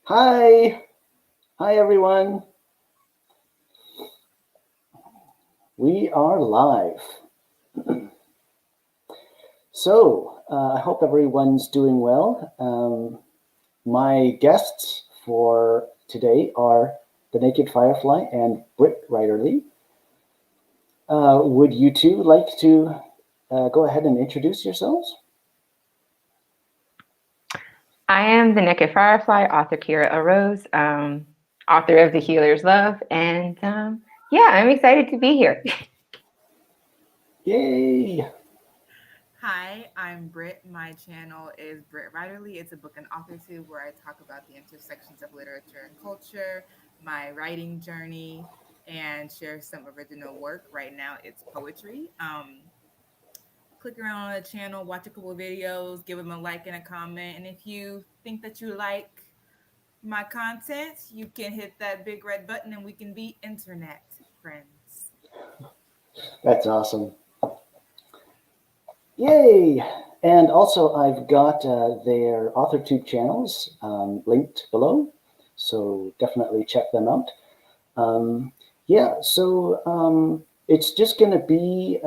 Hi. Hi, everyone. We are live. I hope everyone's doing well. My guests for today are the Naked Firefly and Britt Reiterly. Would you two like to go ahead and introduce yourselves? I am the Naked Firefly, author Kira Arose, author of The Healer's Love, and I'm excited to be here. Yay! Hi, I'm Britt. My channel is Britt Reiterly. It's a book and author tube where I talk about the intersections of literature and culture, my writing journey, and share some original work. Right now, it's poetry. Click around on the channel, watch a couple of videos, give them a like and a comment. And if you think that you like my content, you can hit that big red button and we can be internet friends. That's awesome. Yay! And also, I've got their AuthorTube channels linked below, so definitely check them out. It's just going to be, a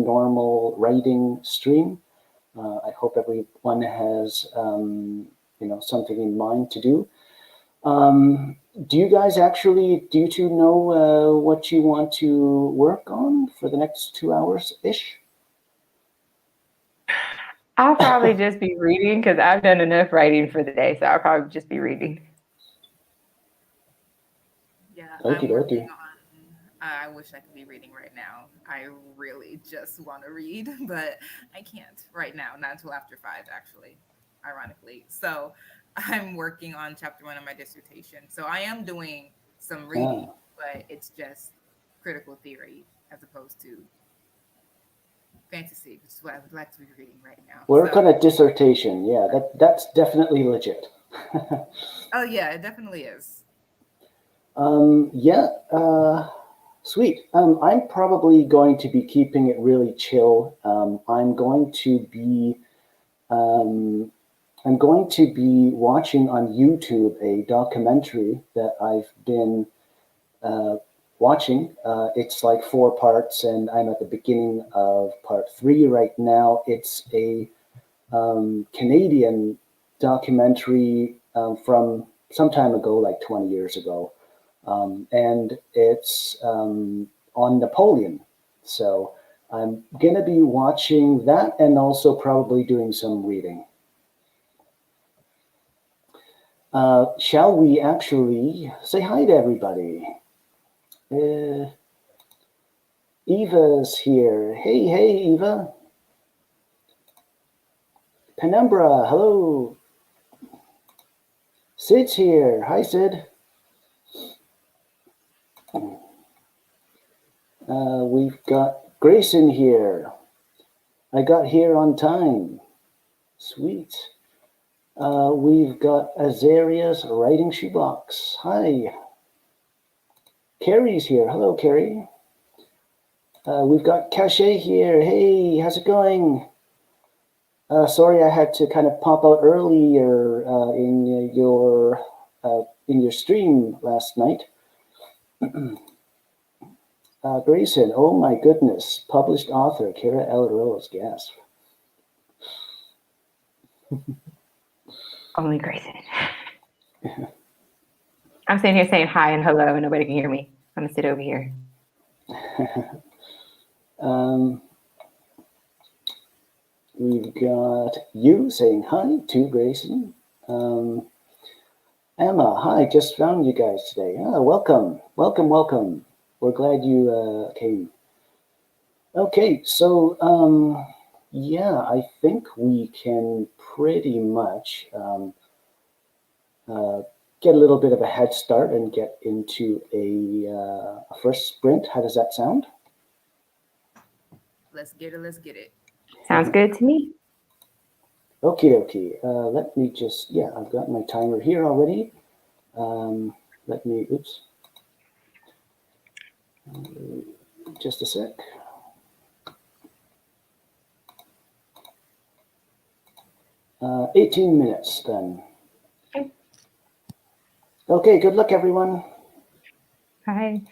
normal writing stream. I hope everyone has, something in mind to do. Do you two know what you want to work on for the next 2 hours-ish? I'll probably just be reading because I've done enough writing for the day, so I'll probably just be reading. Yeah, Okie I'm working dokie. on. I wish I could be reading right now. I really just want to read, but I can't right now. Not until after 5, actually, ironically. So I'm working on chapter 1 of my dissertation. So I am doing some reading, Ah. but it's just critical theory as opposed to fantasy, which is what I would like to be reading right now. Work on So, a dissertation. Yeah, that's definitely legit. oh yeah, it definitely is. Yeah, sweet. I'm probably going to be keeping it really chill. Um, I'm going to be watching on YouTube a documentary that I've been uh, watching. It's like 4 parts, and I'm at the beginning of part 3 right now. It's a Canadian documentary from some time ago, like 20 years ago. And it's on Napoleon. So I'm going to be watching that and also probably doing some reading. Shall we actually say hi to everybody? Eva's here. Hey, Eva. Penumbra, hello. Sid's here. Hi, Sid. We've got Grayson here. I got here on time. Sweet. We've got Azaria's writing shoebox. Hi. Carrie's here. Hello, Carrie. We've got Cachet here. Hey, how's it going? Sorry, I had to kind of pop out earlier in your stream last night. Grayson, oh my goodness, published author Kara L. Rose, gasp. Only Grayson. I'm sitting here saying hi and hello, and nobody can hear me. I'm gonna sit over here. We've got you saying hi to Grayson. Emma, hi, just found you guys today. Welcome. We're glad you came. Okay, so I think we can pretty much get a little bit of a head start and get into a first sprint. How does that sound? Let's get it. Let's get it. Sounds good to me. Okay. Let me just, I've got my timer here already. Oops. Just a sec. Uh, 18 minutes then. Okay. Okay, good luck, everyone. Bye.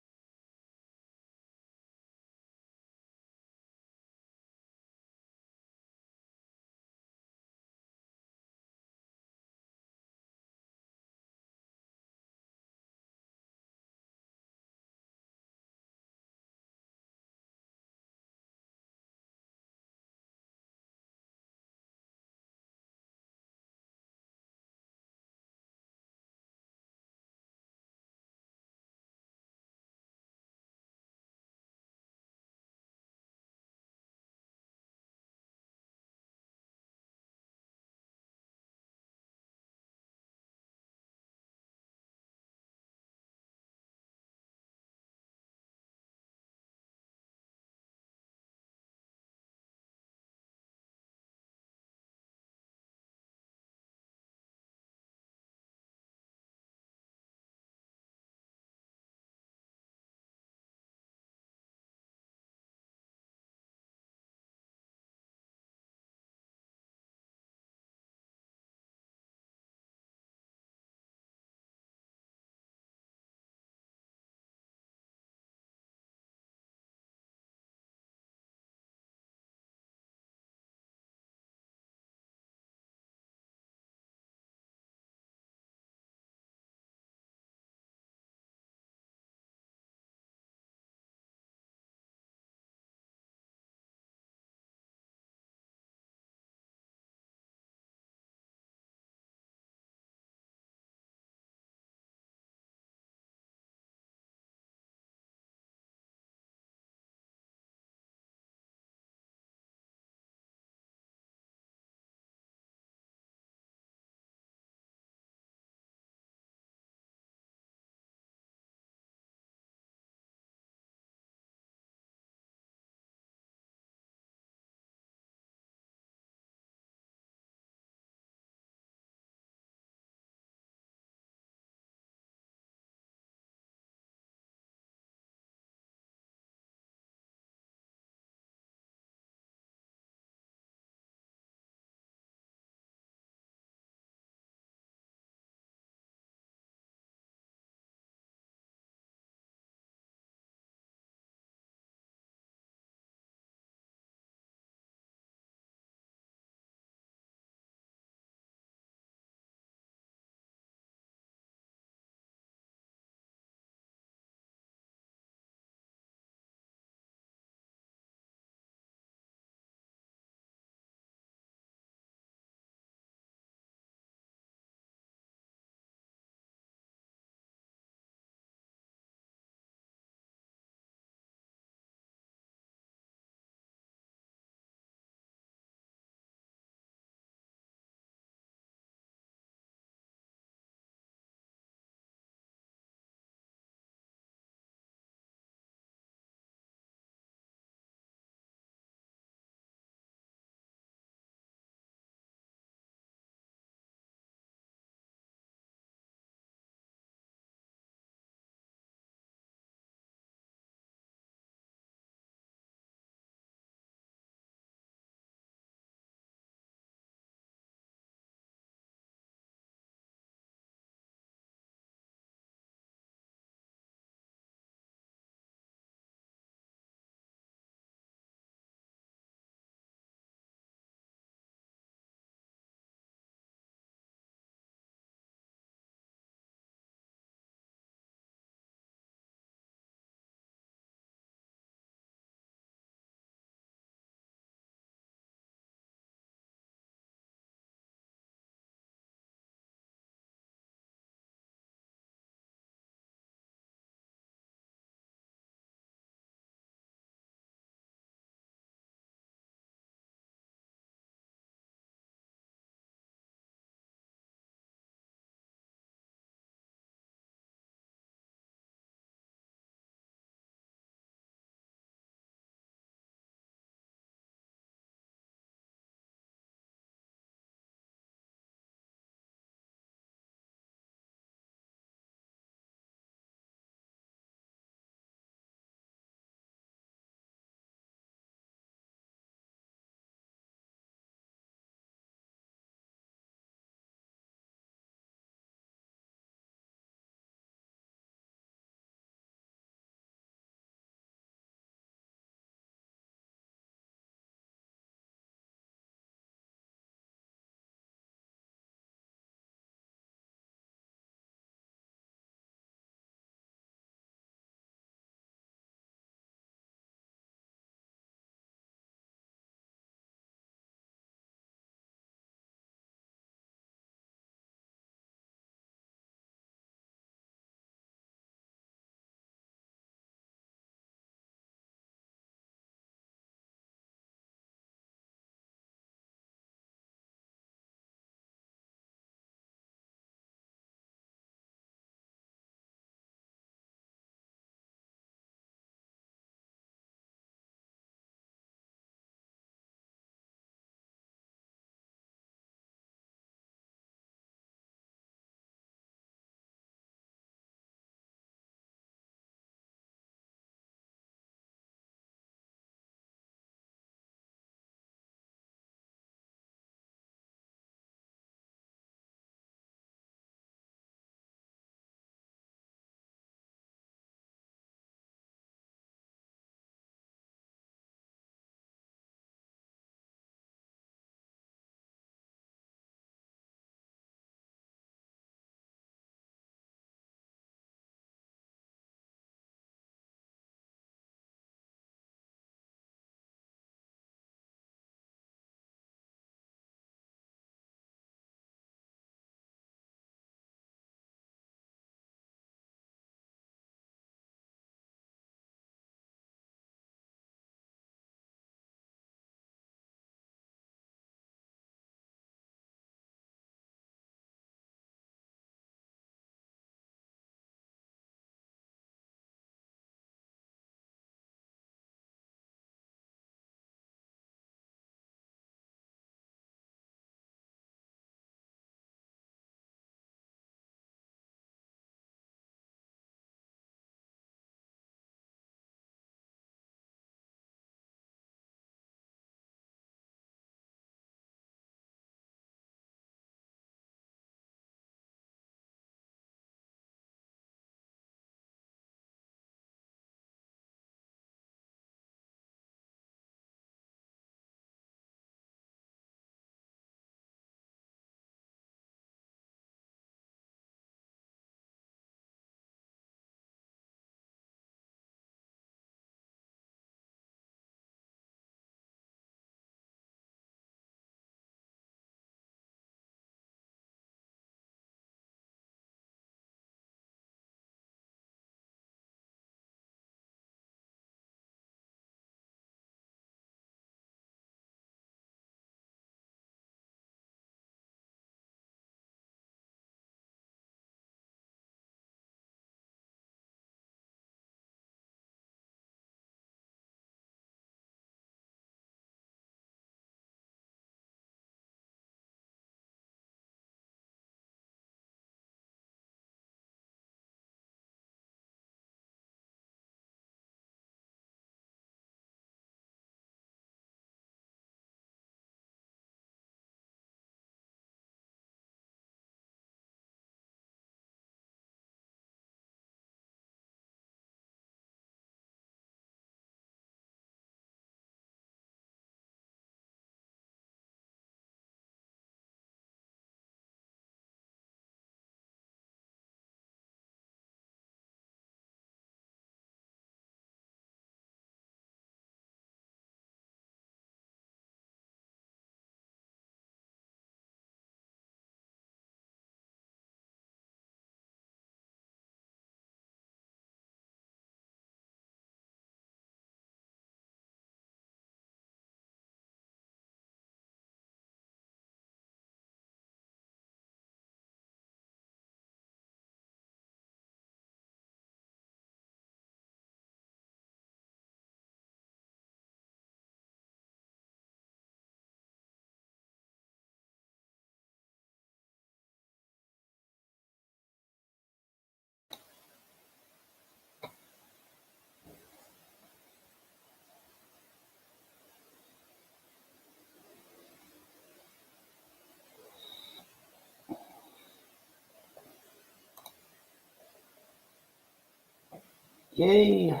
Yay,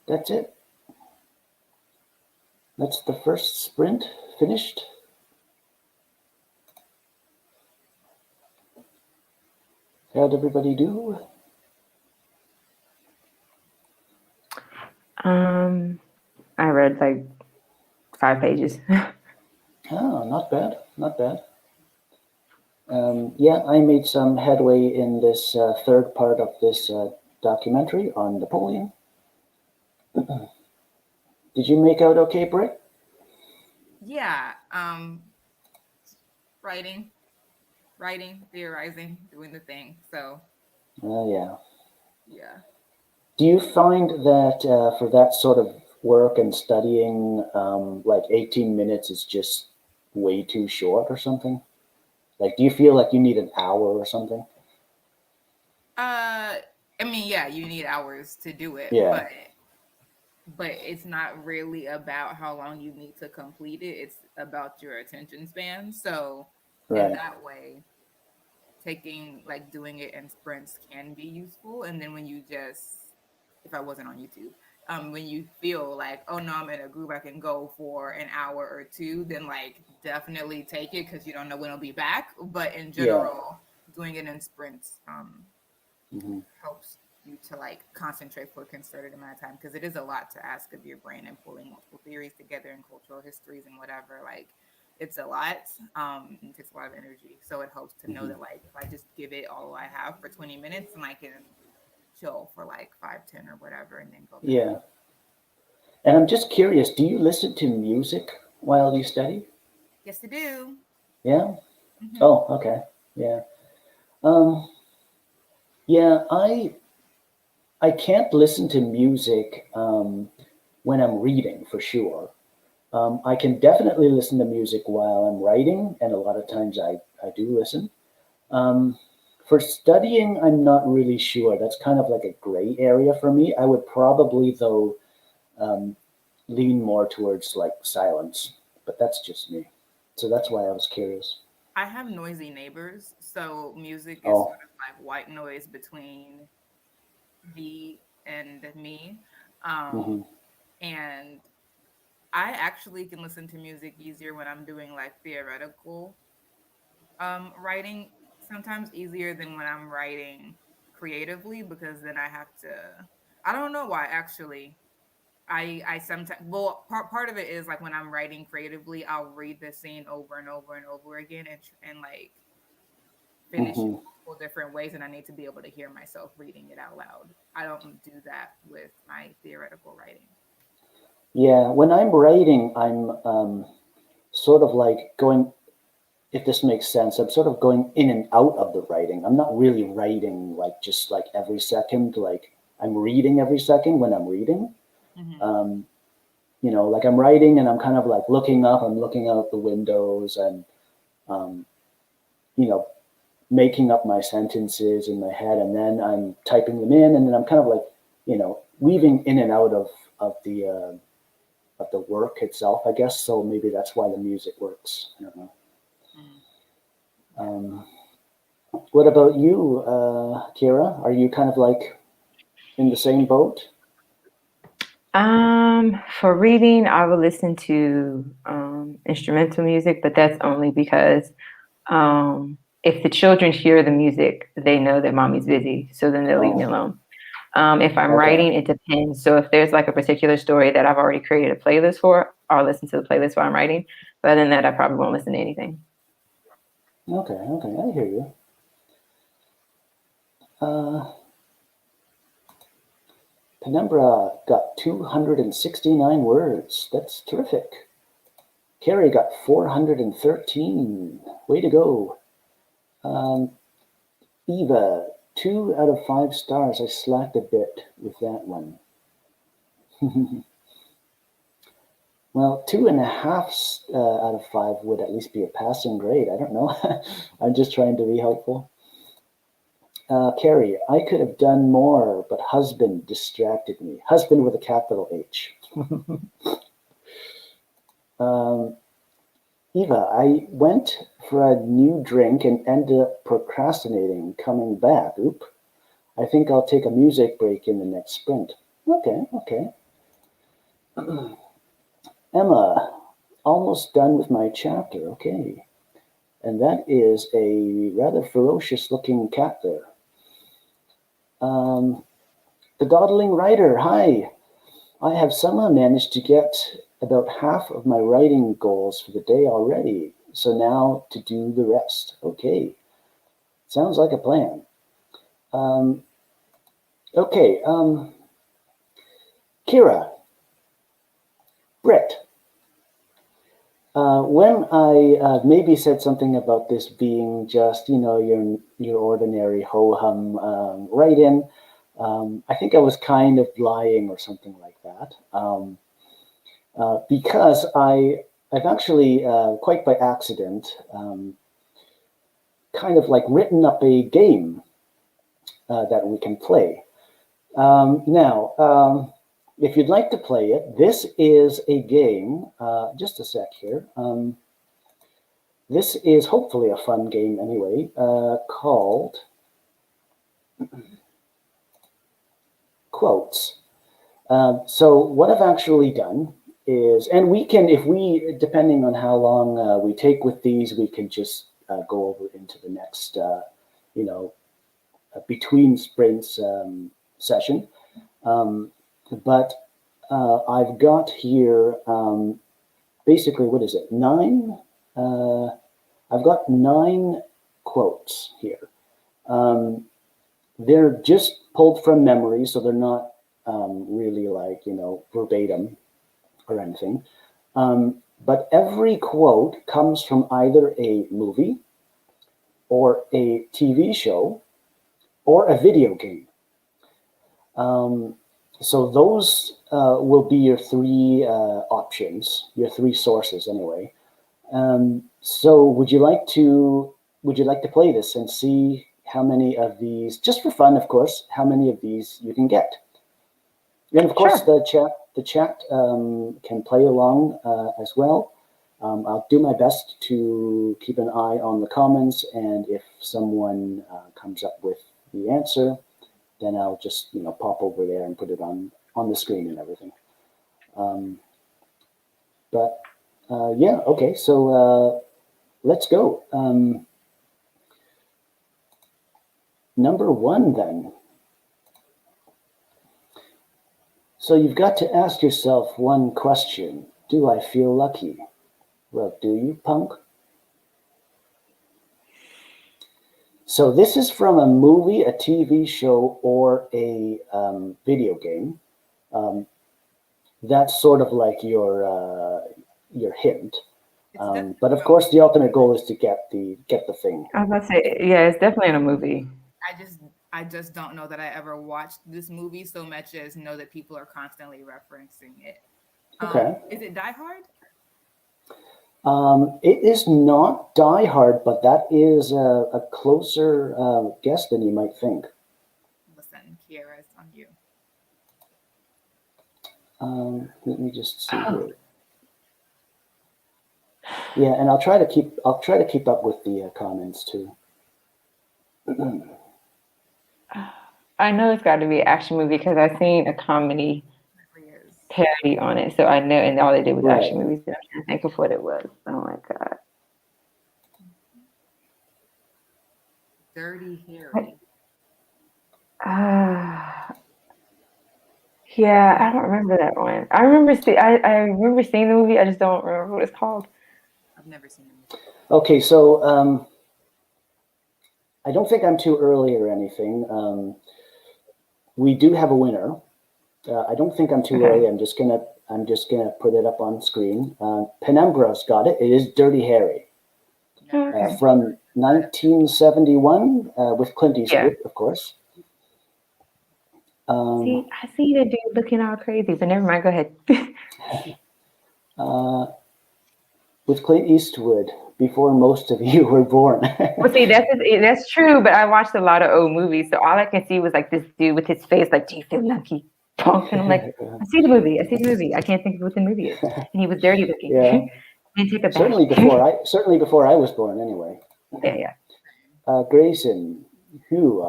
that's it. That's the first sprint finished. How'd everybody do? I read like 5 pages. Oh, not bad, not bad. Yeah, I made some headway in this third part of this documentary on Napoleon. Did you make out okay, Britt? Yeah. Writing, theorizing, doing the thing. So Yeah. yeah. Do you find that for that sort of work and studying, like 18 minutes is just way too short or something? Like, do you feel like you need an hour or something? I mean, yeah, you need hours to do it, Yeah, but it's not really about how long you need to complete it. It's about your attention span. So in right. that way, doing it in sprints can be useful. And then when you just, if I wasn't on YouTube, when you feel like, oh no, I'm in a group, I can go for an hour or two, then like definitely take it because you don't know when it'll be back. But in Yeah. general, doing it in sprints Hmm. helps you to like concentrate for a concerted amount of time because it is a lot to ask of your brain and pulling multiple theories together and cultural histories and whatever. Like it's a lot. It takes a lot of energy. So it helps to know Hmm. that like if I just give it all I have for 20 minutes and I can chill for like 5, 10 or whatever and then go back. Yeah. And I'm just curious, do you listen to music while you study? Yes, to do. Yeah? Mm-hmm. Oh, okay. Yeah. Um, yeah, I can't listen to music when I'm reading for sure. I can definitely listen to music while I'm writing, and a lot of times I do listen. Um, for studying, I'm not really sure. That's kind of like a gray area for me. I would probably, though, um, lean more towards like silence, but that's just me. So that's why I was curious. I have noisy neighbors, so music is sort Oh, of like white noise between V and me. Um, hmm. and I actually can listen to music easier when I'm doing like theoretical writing, sometimes easier than when I'm writing creatively because then I have to I don't know why actually. I sometimes well part of it is like when I'm writing creatively, I'll read the scene over and over and over again and like finish it Hmm. multiple different ways and I need to be able to hear myself reading it out loud. I don't do that with my theoretical writing. Yeah, when I'm writing, I'm sort of like going, if this makes sense, I'm sort of going in and out of the writing. I'm not really writing like just like every second, like I'm reading every second when I'm reading. Mm-hmm. Um, like I'm writing and I'm kind of like looking up, I'm looking out the windows and, um, you know, making up my sentences in my head and then I'm typing them in and then I'm kind of like, weaving in and out of the work itself, I guess. So maybe that's why the music works. I don't know. Mm-hmm. Yeah. Um, what about you, Kira? Are you kind of like in the same boat? For reading, I will listen to instrumental music, but that's only because if the children hear the music, they know that mommy's busy, so then they'll leave me Oh, alone. If I'm okay. writing, it depends. So if there's like a particular story that I've already created a playlist for, I'll listen to the playlist while I'm writing. But other than that, I probably won't listen to anything. Okay. Okay. I hear you. Uh, Penumbra got 269 words. That's terrific. Carrie got 413. Way to go. Um, Eva, 2 out of 5 stars. I slacked a bit with that one. Well, 2.5 out of 5 would at least be a passing grade. I don't know. I'm just trying to be helpful. Carrie, I could have done more, but husband distracted me. Husband with a capital H. um, Eva, I went for a new drink and ended up procrastinating coming back. Oop. I think I'll take a music break in the next sprint. Okay. Emma, almost done with my chapter. Okay. And that is a rather ferocious looking cat there. The dawdling writer, hi. I have somehow managed to get about half of my writing goals for the day already. So now to do the rest. Okay. Sounds like a plan. Okay. Kira, Britt. When I maybe said something about this being just, your ordinary ho-hum write-in, I think I was kind of lying or something like that. Because I've actually, quite by accident, kind of like written up a game that we can play. Now, if you'd like to play it, this is a game, just a sec here. This is hopefully a fun game anyway, called Quotes. So what I've actually done is, and we can, if we, depending on how long we take with these, we can just go over into the next, between sprints session. But I've got here, basically, what is it, 9? I've got 9 quotes here. They're just pulled from memory, so they're not really like, verbatim or anything. But every quote comes from either a movie or a TV show or a video game. So those will be your 3 options, your 3 sources anyway. So would you like to play this and see how many of these, just for fun, of course, how many of these you can get? And of course, Sure. the chat can play along as well. I'll do my best to keep an eye on the comments, and if someone comes up with the answer, then I'll just pop over there and put it on the screen and everything. Yeah, okay, so let's go. Number 1 then. So you've got to ask yourself one question. Do I feel lucky? Well, do you, punk? So this is from a movie, a TV show, or a video game. That's sort of like your hint. But of course, the ultimate goal is to get the thing. I was about to say, yeah, it's definitely in a movie. I just don't know that I ever watched this movie so much as know that people are constantly referencing it. Okay. Is it Die Hard? It is not Die Hard, but that is a closer guess than you might think. Listen, Kiera, it's on you. Let me just see here. Yeah, and I'll try to keep up with the comments too. I know it's got to be an action movie because I've seen a comedy parody on it, so I know, and all they did was action movies. I can't think of what it was. Oh my god! Dirty Harry. Yeah, I don't remember that one. I remember seeing the movie. I just don't remember what it's called. I've never seen it. Okay, so I don't think I'm too early or anything. We do have a winner. I don't think I'm too early. I'm just gonna put it up on screen. Penumbra's got it. It is Dirty Harry from 1971 with Clint Eastwood, of course. See, I see the dude looking all crazy, but never mind. Go ahead. With Clint Eastwood before most of you were born. Well, see, that's true, but I watched a lot of old movies, so all I can see was like this dude with his face like, do you feel lucky? And I'm like, I see the movie. I can't think of what the movie is. And he was dirty looking. Yeah. And take a certainly before I was born anyway. Yeah. Grayson, who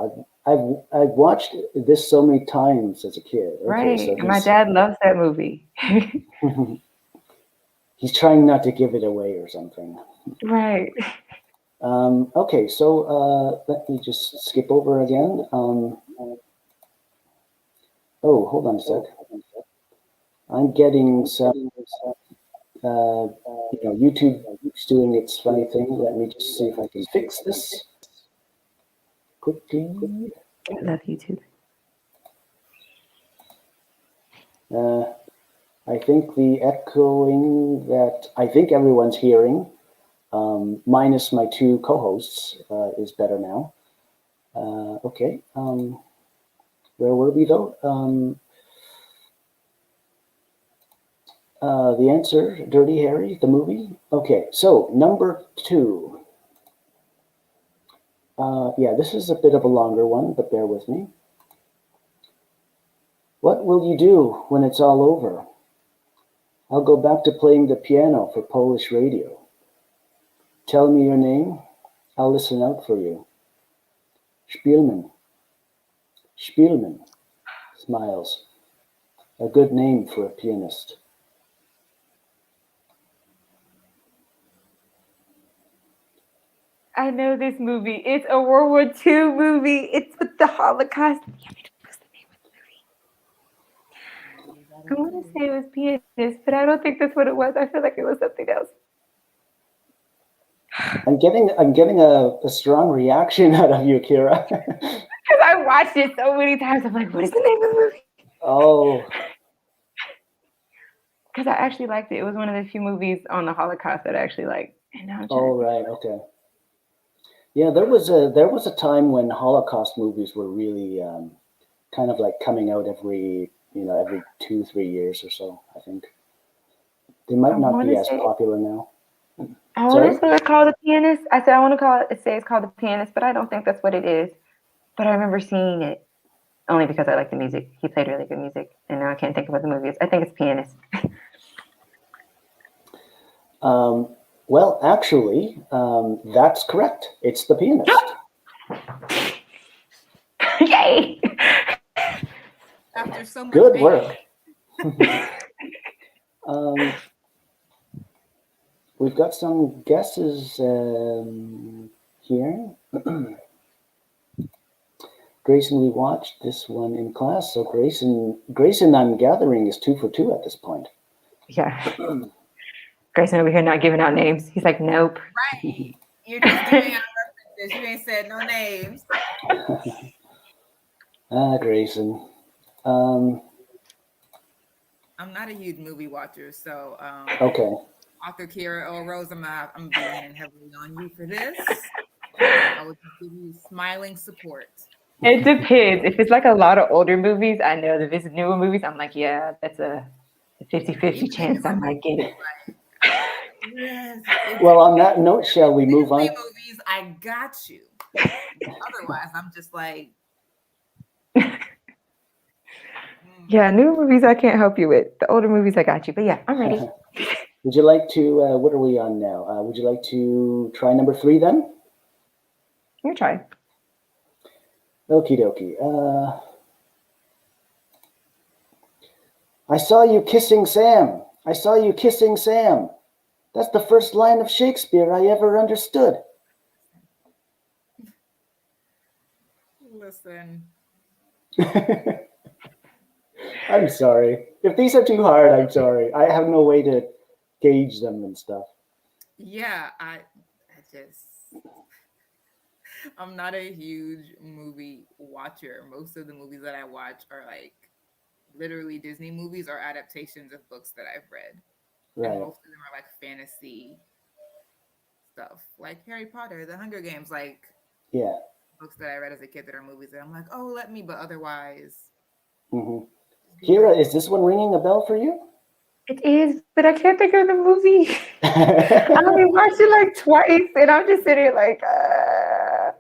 I've watched this so many times as a kid. Okay, Right. so And my dad loves that movie. he's trying not to give it away or something. Right. Okay, so let me just skip over again. Oh, hold on a sec. I'm getting some, YouTube's doing its funny thing. Let me just see if I can fix this quickly. I love YouTube. I think the echoing that I think everyone's hearing, minus my two co-hosts, is better now. Okay. Where were we though? The answer, Dirty Harry, the movie. Okay, so number 2. Yeah, this is a bit of a longer one, but bear with me. What will you do when it's all over? I'll go back to playing the piano for Polish radio. Tell me your name. I'll listen out for you. Szpilman. Szpilman. Smiles. A good name for a pianist. I know this movie. It's a World War II movie. It's with the Holocaust. What's the name of the movie? I want to say it was Pianist, but I don't think that's what it was. I feel like it was something else. I'm getting a strong reaction out of you, Kira. Because I watched it so many times. I'm like, what is the name of the movie? Oh. Because I actually liked it. It was one of the few movies on the Holocaust that I actually liked. And now Oh, right. Okay. Yeah, there was a time when Holocaust movies were really kind of like coming out every 2-3 years or so. I think they might not be as popular now. I want to say it's called The Pianist. I said I want to say it's called The Pianist, but I don't think that's what it is. But I remember seeing it only because I like the music. He played really good music, and now I can't think of what the movie is. I think it's Pianist. Well, actually, that's correct. It's The Pianist. Yay! After so much good work. We've got some guesses here. Grayson, we watched this one in class, so Grayson, I'm gathering, is 2 for 2 at this point. Yeah. Grayson over here not giving out names. He's like, nope. Right. You're just giving out references. You ain't said no names. Grayson. I'm not a huge movie watcher, so okay. Author Kira O. Rose, I'm being heavily on you for this. I will give you smiling support. It depends. If it's like a lot of older movies, I know. If it's newer movies, I'm like, yeah, that's a 50-50 chance I might get it. Yes, well, on that note, shall we move on? Movies, I got you. Otherwise, I'm just like. Yeah, new movies I can't help you with. The older movies I got you. But yeah, I'm ready. Would you like to, what are we on now? Would you like to try number 3 then? You try. Okie dokie. I saw you kissing Sam. I saw you kissing Sam. That's the first line of Shakespeare I ever understood. Listen. I'm sorry. If these are too hard, I'm sorry. I have no way to gauge them and stuff. Yeah, I'm not a huge movie watcher. Most of the movies that I watch are like literally Disney movies or adaptations of books that I've read. Right. And most of them are like fantasy stuff, like Harry Potter, The Hunger Games, like books that I read as a kid that are movies that I'm like, oh, but otherwise. Mm-hmm. Kira, is this one ringing a bell for you? It is, but I can't think of the movie. I only watched it like twice, and I'm just sitting here like, Are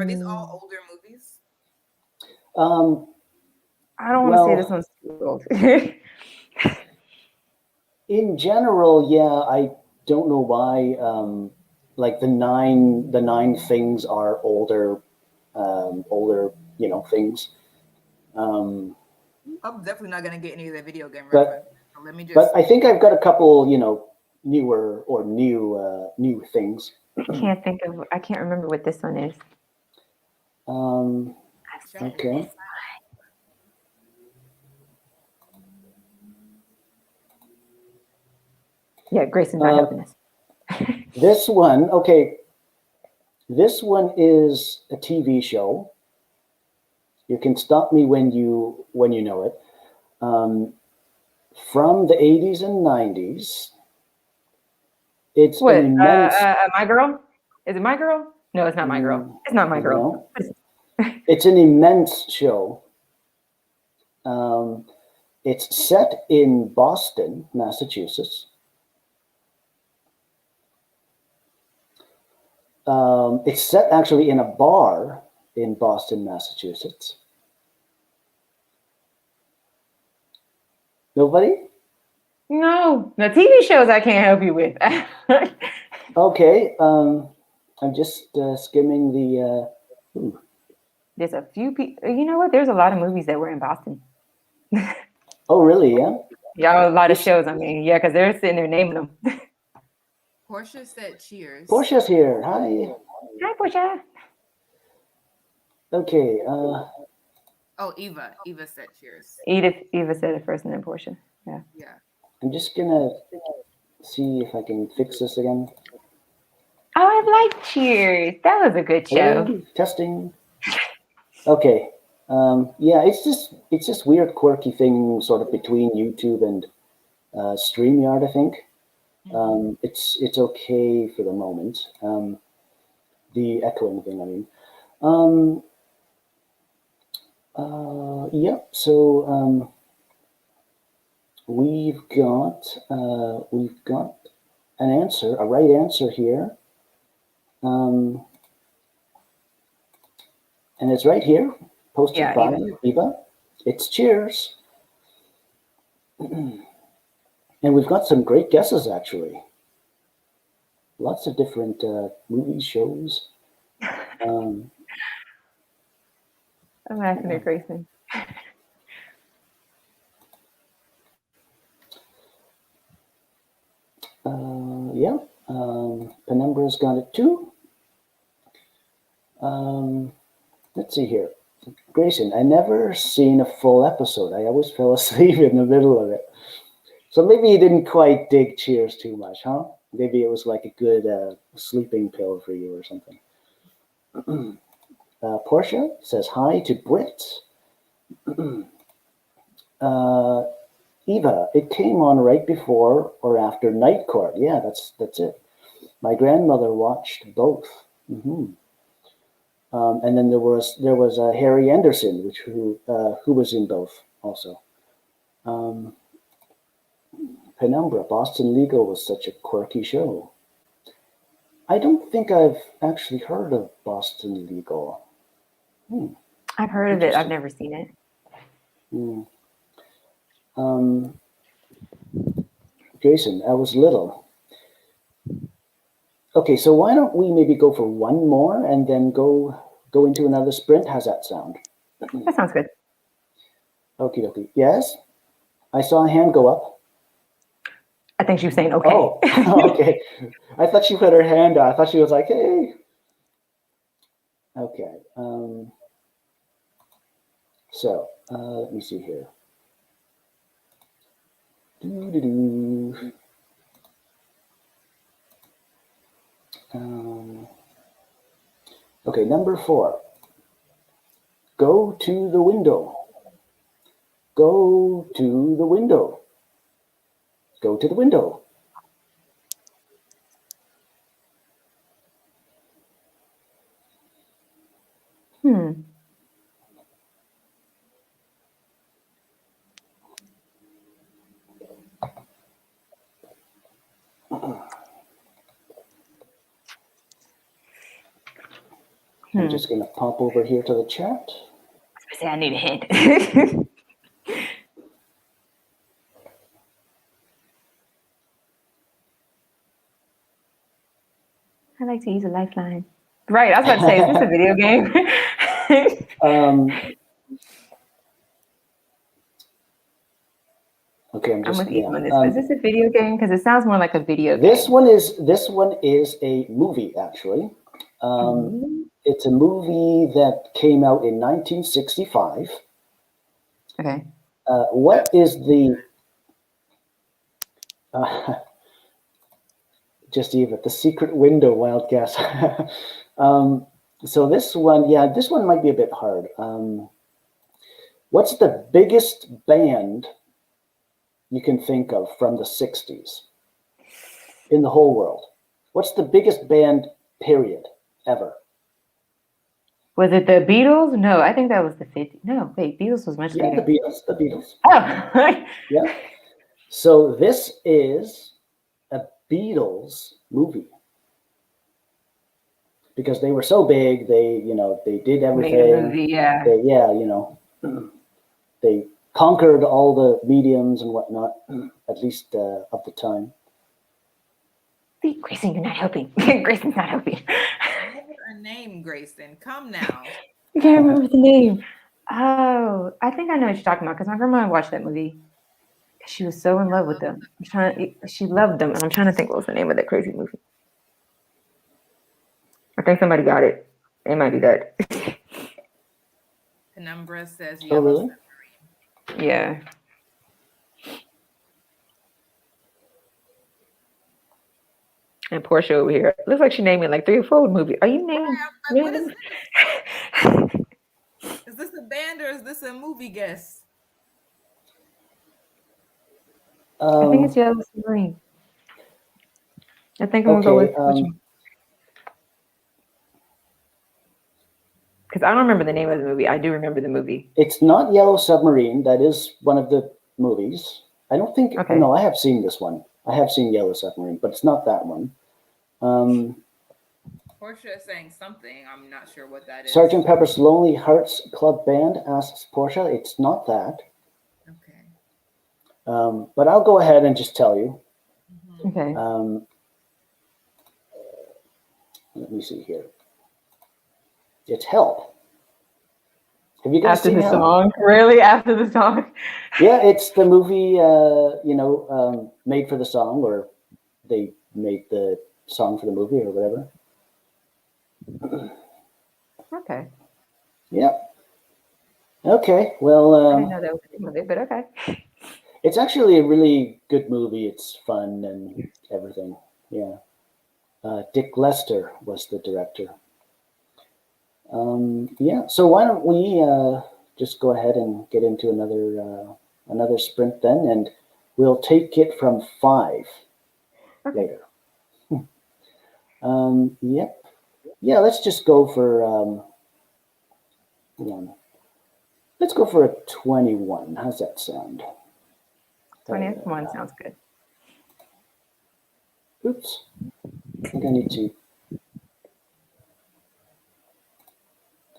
these all older movies? I don't want to say this one's too old. In general, yeah, I don't know why. Like the nine things are older older, things. I'm definitely not gonna get any of the video game But- reference. So let me just. But I think I've got a couple, newer or new things. I can't remember what this one is. Okay. Yeah, Grayson not helping us. This one, okay. This one is a TV show. You can stop me when you know it. From the 80s and 90s. It's What? an immense. My Girl? Is it My Girl? No, it's not My Girl. It's not My Girl. No. It's an immense show. It's set in Boston, Massachusetts. It's set actually in a bar in Boston, Massachusetts. Nobody? No, the TV shows I can't help you with. Okay. I'm just skimming the. There's a few people. You know what? There's a lot of movies that were in Boston. Oh, really? Yeah. Yeah, a lot of shows. I mean, yeah, because they're sitting there naming them. Portia said cheers. Portia's here. Hi. Hi, Portia. Okay. Oh, Eva. Eva said cheers. Eva said it first, and then Portia. Yeah. Yeah. I'm just gonna see if I can fix this again. Oh, I like Cheers. That was a good show. Hey, testing. Okay. Yeah, it's just weird, quirky thing sort of between YouTube and StreamYard, I think. It's okay for the moment. The echoing thing, I mean. Yeah. So we've got an answer, a right answer here. And it's right here, posted by Eva. It's Cheers. And we've got some great guesses, actually. Lots of different movie shows. I'm laughing at Grayson. Yeah. Penumbra's got it too. Let's see here. Grayson, I never seen a full episode. I always fell asleep in the middle of it. So maybe you didn't quite dig Cheers too much, huh? Maybe it was like a good sleeping pill for you or something. Portia says hi to Britt. Eva, it came on right before or after Night Court. Yeah, that's it. My grandmother watched both. And then there was Harry Anderson, who was in both also. Penumbra, Boston Legal was such a quirky show. I don't think I've actually heard of Boston Legal. I've heard of it. I've never seen it. Jason, I was little. Okay, so why don't we maybe go for one more and then go into another sprint? How's that sound? That sounds good. Okie dokie. Yes? I saw a hand go up. I think she was saying okay. Oh, okay. I thought she put her hand out. I thought she was like, hey. Okay. So, let me see here. Okay, number 4. Go to the window. Go to the window. Go to the window. I'm just going to pop over here to the chat. I was going to say I need a hint. I like to use a lifeline. Right, I was about to say, is this a video game? Um, okay, I'm with yeah. Ethan on this. Is this a video game? Because it sounds more like a video This game. one is a movie actually. It's a movie that came out in 1965. Okay. What is the just even the secret window? Wild guess. So this one, yeah, this one might be a bit hard. What's the biggest band you can think of from the 60s in the whole world? What's the biggest band, period, ever? Was it the Beatles? No, I think that was the 50s. No, wait, Beatles was much Yeah, later. The Beatles. Oh, Yeah. So this is a Beatles movie because they were so big, they did made a everything. movie, yeah. They conquered all the mediums and whatnot, at least of the time. See, Grayson, you're not helping. Grayson's not helping. A name, Grayson. Come now. I can't remember the name. Oh, I think I know what you're talking about because my grandma watched that movie. She was so in love with them. She loved them, and I'm trying to think what was the name of that crazy movie. I think somebody got it. It might be that. Penumbra says Oh, Yellow really? Submarine. Yeah. And Portia over here looks like she named it like 3 or 4 movies. Are you naming random? Is this a band or is this a movie guess? I think it's Yellow Submarine. I think I'm gonna go with which one. Because I don't remember the name of the movie. I do remember the movie. It's not Yellow Submarine. That is one of the movies. I don't think. Okay. No, I have seen this one. I have seen Yellow Submarine, but it's not that one. Portia is saying something. I'm not sure what that is. Sgt. Pepper's Lonely Hearts Club Band, asks Portia. It's not that. Okay. But I'll go ahead and just tell you. Okay. Let me see here. It's Help. Have you guys seen After the Help? song? Really? After the song? Yeah, it's the movie, made for the song, or they made the song for the movie or whatever. Okay. Yeah. Okay. Well, I didn't know that was the name of it, but okay. it's actually a really good movie. It's fun and everything. Yeah. Dick Lester was the director. Yeah. So why don't we just go ahead and get into another sprint then, and we'll take it from 5 later. Yep. Yeah. Let's just go for one. Let's go for a 21. How's that sound? 21 sounds good. Oops. I think I need to.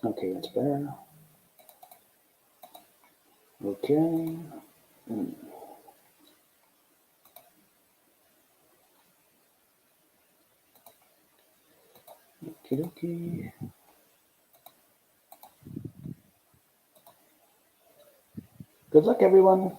Okay, that's better. Okay. Okie dokie. Good luck, everyone.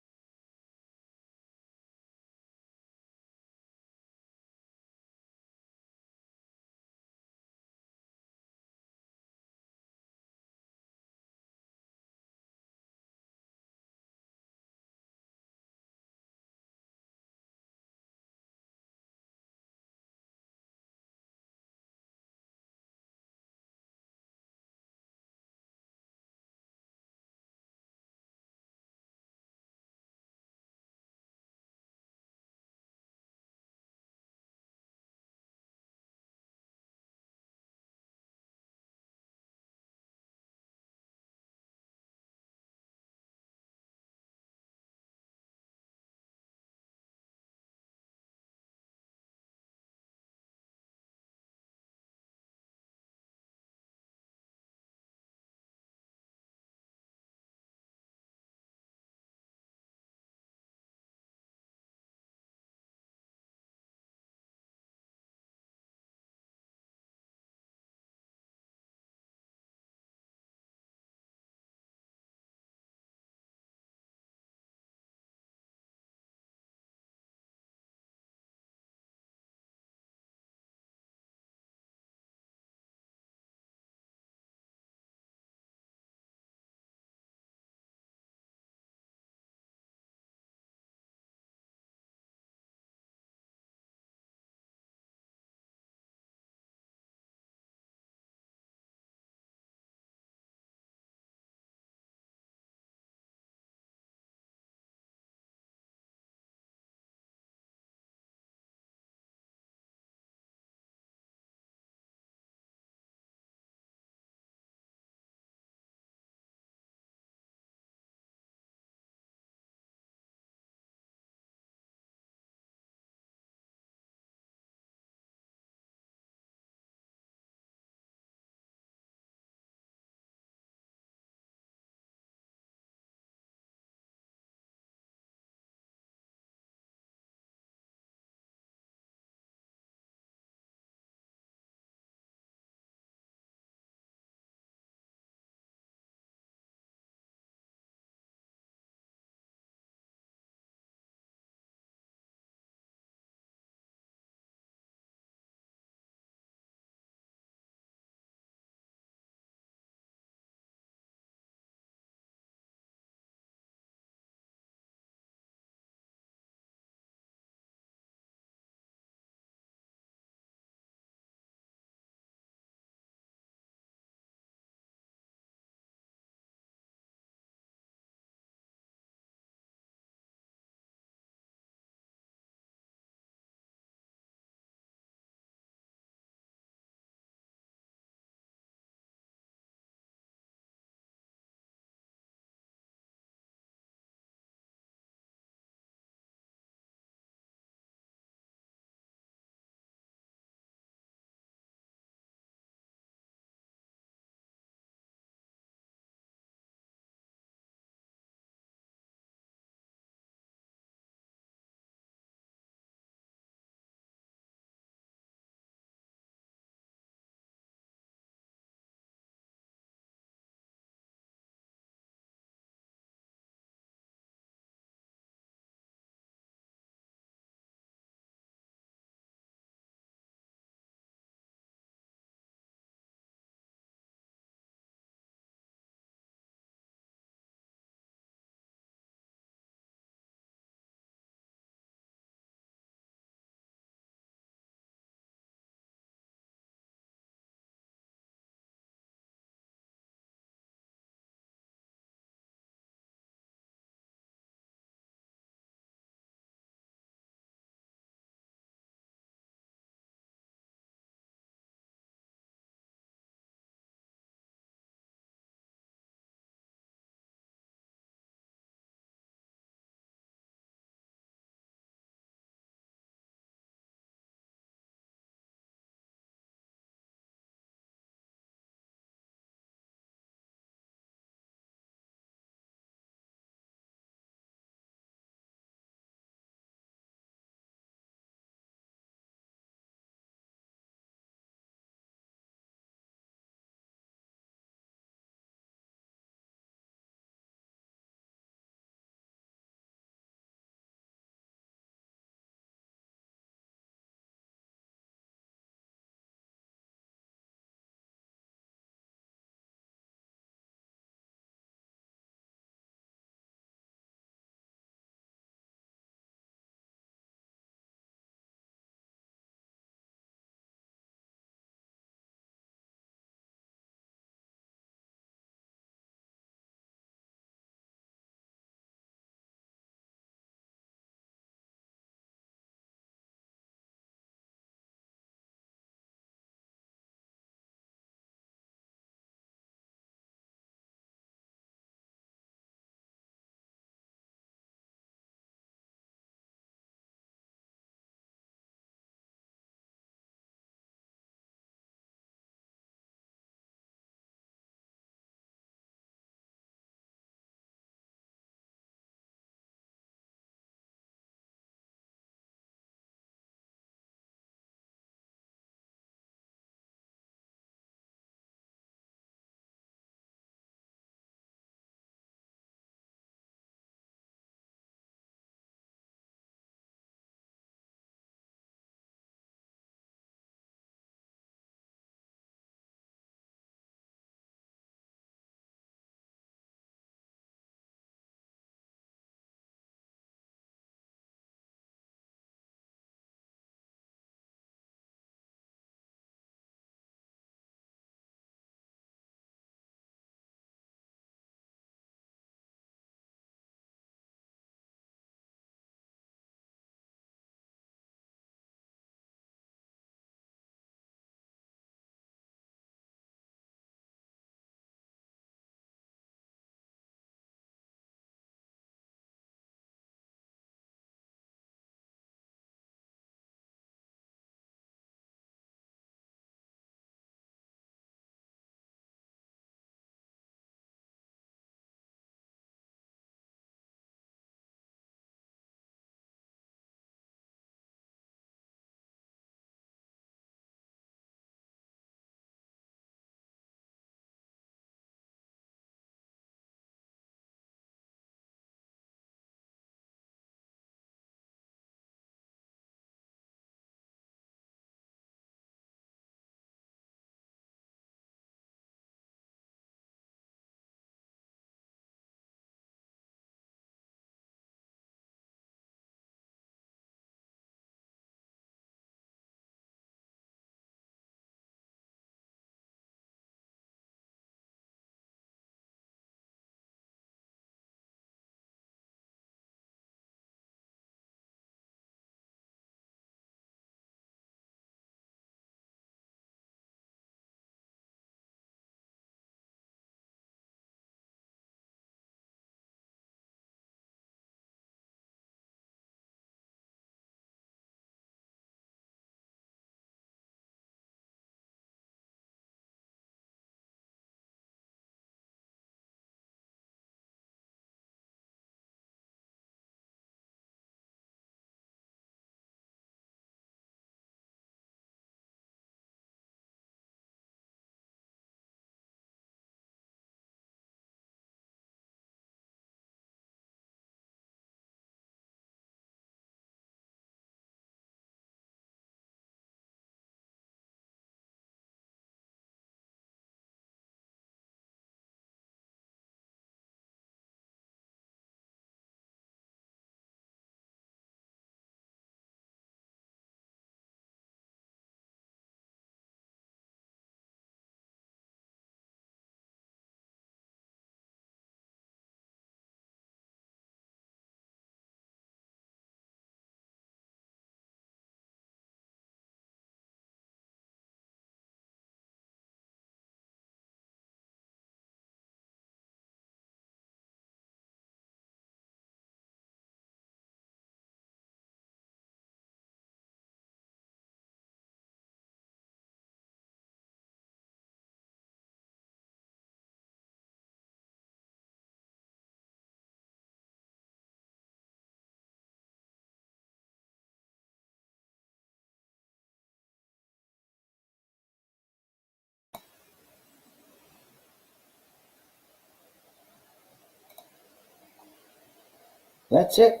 That's it.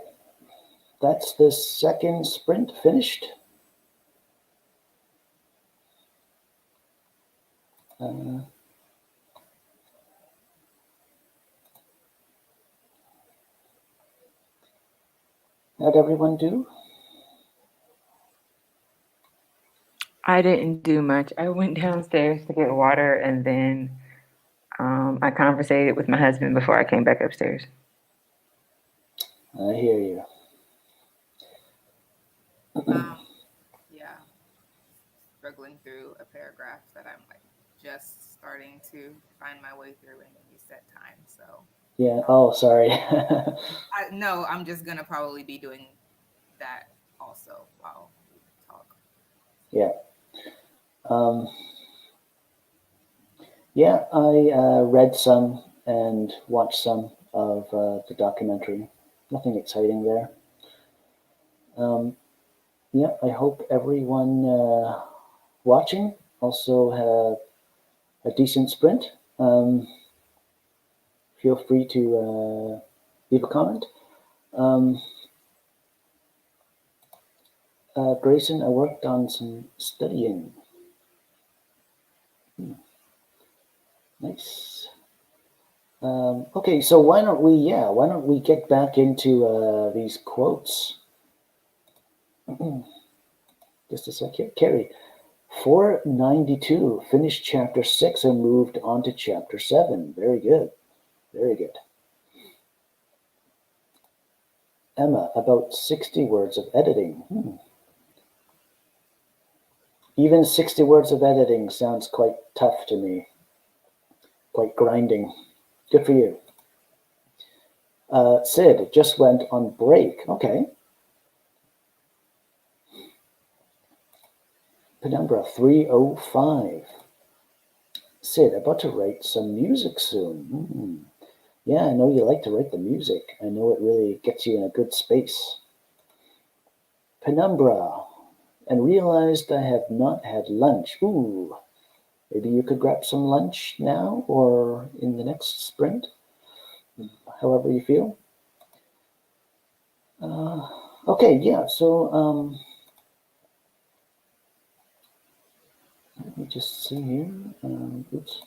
That's the second sprint finished. How'd everyone do? I didn't do much. I went downstairs to get water, and then I conversated with my husband before I came back upstairs. I hear you. Yeah, struggling through a paragraph that I'm like just starting to find my way through in a set time. So Yeah. Oh, sorry. no, I'm just gonna probably be doing that also while we talk. Yeah. Yeah, I read some and watched some of the documentary. Nothing exciting there. Yeah, I hope everyone watching also had a decent sprint. Feel free to leave a comment. Grayson, I worked on some studying. Nice. Okay, so why don't we get back into these quotes? Just a sec here. Carrie, 492, finished chapter 6 and moved on to chapter 7. Very good. Very good. Emma, about 60 words of editing. Even 60 words of editing sounds quite tough to me. Quite grinding. Good for you. Sid just went on break. Okay. Penumbra 305. Sid, about to write some music soon. Yeah, I know you like to write the music. I know it really gets you in a good space. Penumbra, and realized I have not had lunch. Ooh, maybe you could grab some lunch now or in the next sprint, however you feel. Okay, yeah, so let me just see here. Oops.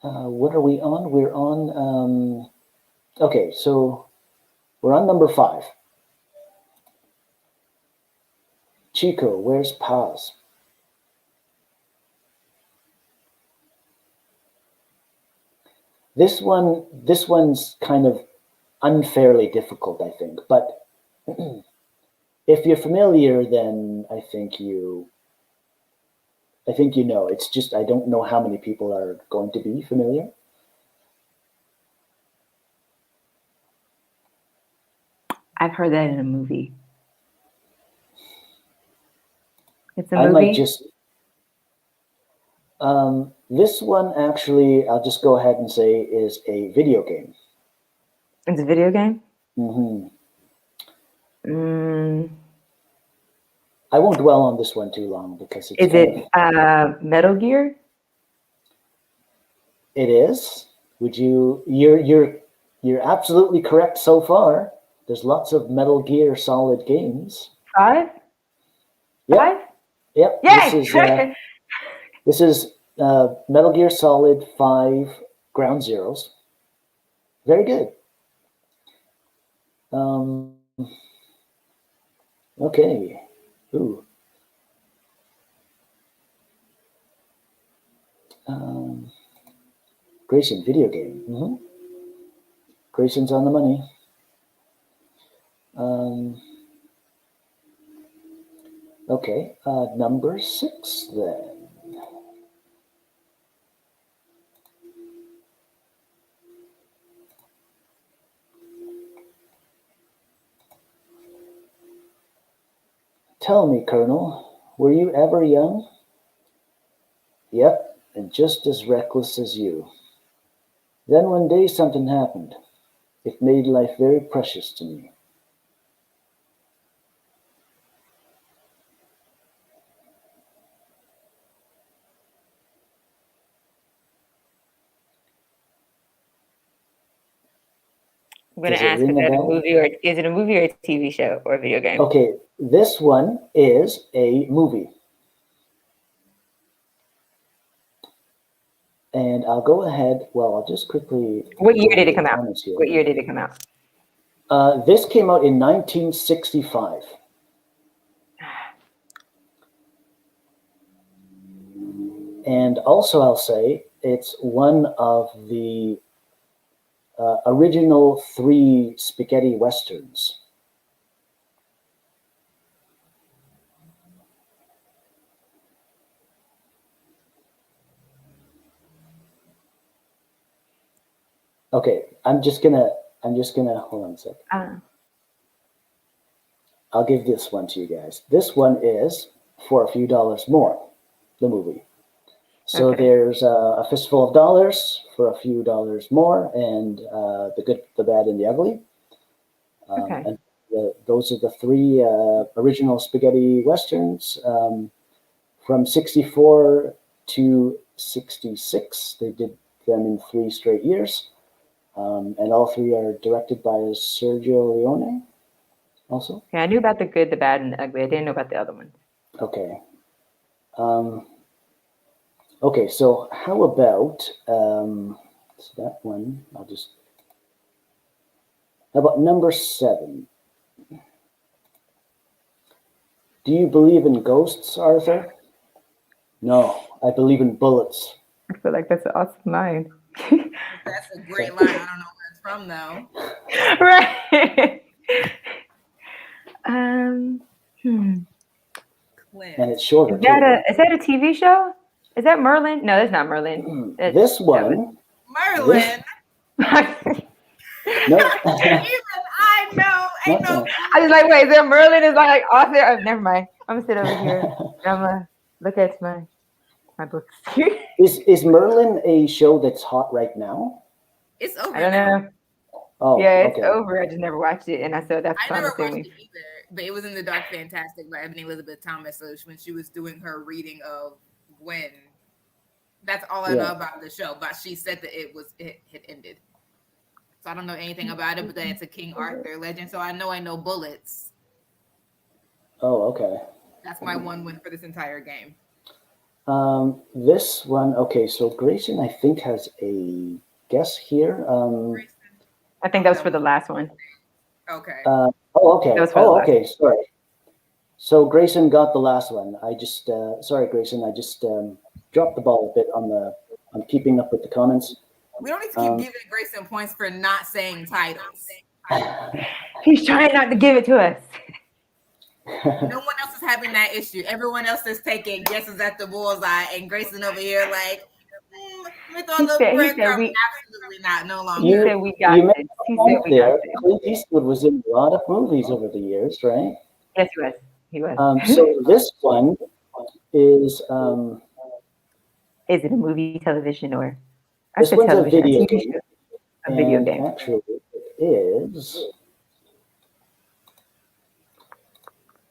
What are we on? We're on, okay, so we're on number 5. Chico, where's Paz? This one's kind of unfairly difficult, I think. But if you're familiar, then I think you know. It's just I don't know how many people are going to be familiar. I've heard that in a movie. It's a I movie? might just. This one actually, I'll just go ahead and say, is a video game. It's a video game? Mm-hmm. Mm. I won't dwell on this one too long because it's Is it Metal Gear? It is. Would you? You're absolutely correct so far. There's lots of Metal Gear Solid games. 5? Yep. 5? Yep. Yay! This is Metal Gear Solid 5 Ground Zeroes. Very good. Okay. Ooh. Grayson, video game. Mm-hmm. Grayson's on the money. Okay. Number 6 then. Tell me, Colonel, were you ever young? Yep, and just as reckless as you. Then one day something happened. It made life very precious to me. I'm gonna Does it ask, is ring a that a bell? movie or is it a movie or a TV show or a video game? Okay, this one is a movie. And I'll go ahead. Well, I'll just quickly. What year did it come out? Here. What year did it come out? This came out in 1965. And also, I'll say it's one of the original 3 spaghetti westerns. Okay, I'm just gonna hold on a sec. I'll give this one to you guys. This one is For a Few Dollars More, the movie. So there's a fistful of dollars for a few dollars more, and the good, the bad, and the ugly. And those are the 3 original spaghetti westerns from 64 to 66. They did them in 3 straight years. And all 3 are directed by Sergio Leone also. Yeah, I knew about the good, the bad, and the ugly. I didn't know about the other ones. Okay. Okay, so how about so that one? How about number 7? Do you believe in ghosts, Arthur? No, I believe in bullets. I feel like that's an awesome line. That's a great line. I don't know where it's from though. Right. Clint. And it's shorter. Is that a TV show? Is that Merlin? No, that's not Merlin. This one. Merlin. No. Even I know. Ain't no. I was like, wait, is there Merlin? Is like author? Oh, never mind. I'm gonna sit over here. I'm gonna look at my books. Is Merlin a show that's hot right now? It's over. I don't know. Oh, yeah, it's over. I just never watched it, and I said that's. I never watched it either, but it was in the Dark Fantastic by Ebony Elizabeth Thomas. So when she was doing her reading of Gwen, that's all I know about the show. But she said that it had ended. So I don't know anything about it, but that it's a King Arthur legend. So I know bullets. Oh, okay. That's my one win for this entire game. This one, okay. So Grayson, I think, has a guess here. I think that was for the last one. Okay. Okay. Okay. Sorry. So Grayson got the last one. I just sorry, Grayson. I just dropped the ball a bit on keeping up with the comments. We don't need to keep giving Grayson points for not saying titles. He's trying not to give it to us. No one else is having that issue. Everyone else is taking guesses at the bullseye, and Grayson over here like, let me throw a little breadcrumb. Absolutely not. No longer. He said we got this. He said we got this. Clint Eastwood was in a lot of movies over the years, right? Yes, he was. He was. So this one is. Is it a movie, television, or? This one's a video game. A video game. Actually, it is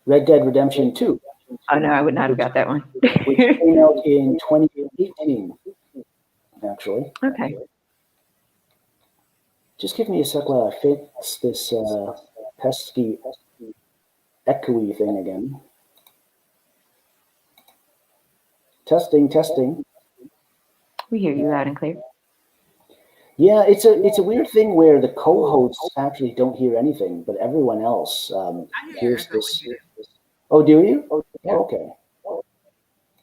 Red Dead Redemption 2. Oh no, I would not have got that one. Which came out in 2018. Actually. Okay. Just give me a sec while I fix this pesky echoey thing again. Testing. We hear you loud and clear. Yeah, it's a weird thing where the co-hosts actually don't hear anything, but everyone else hears this. Oh, do you? Oh, okay.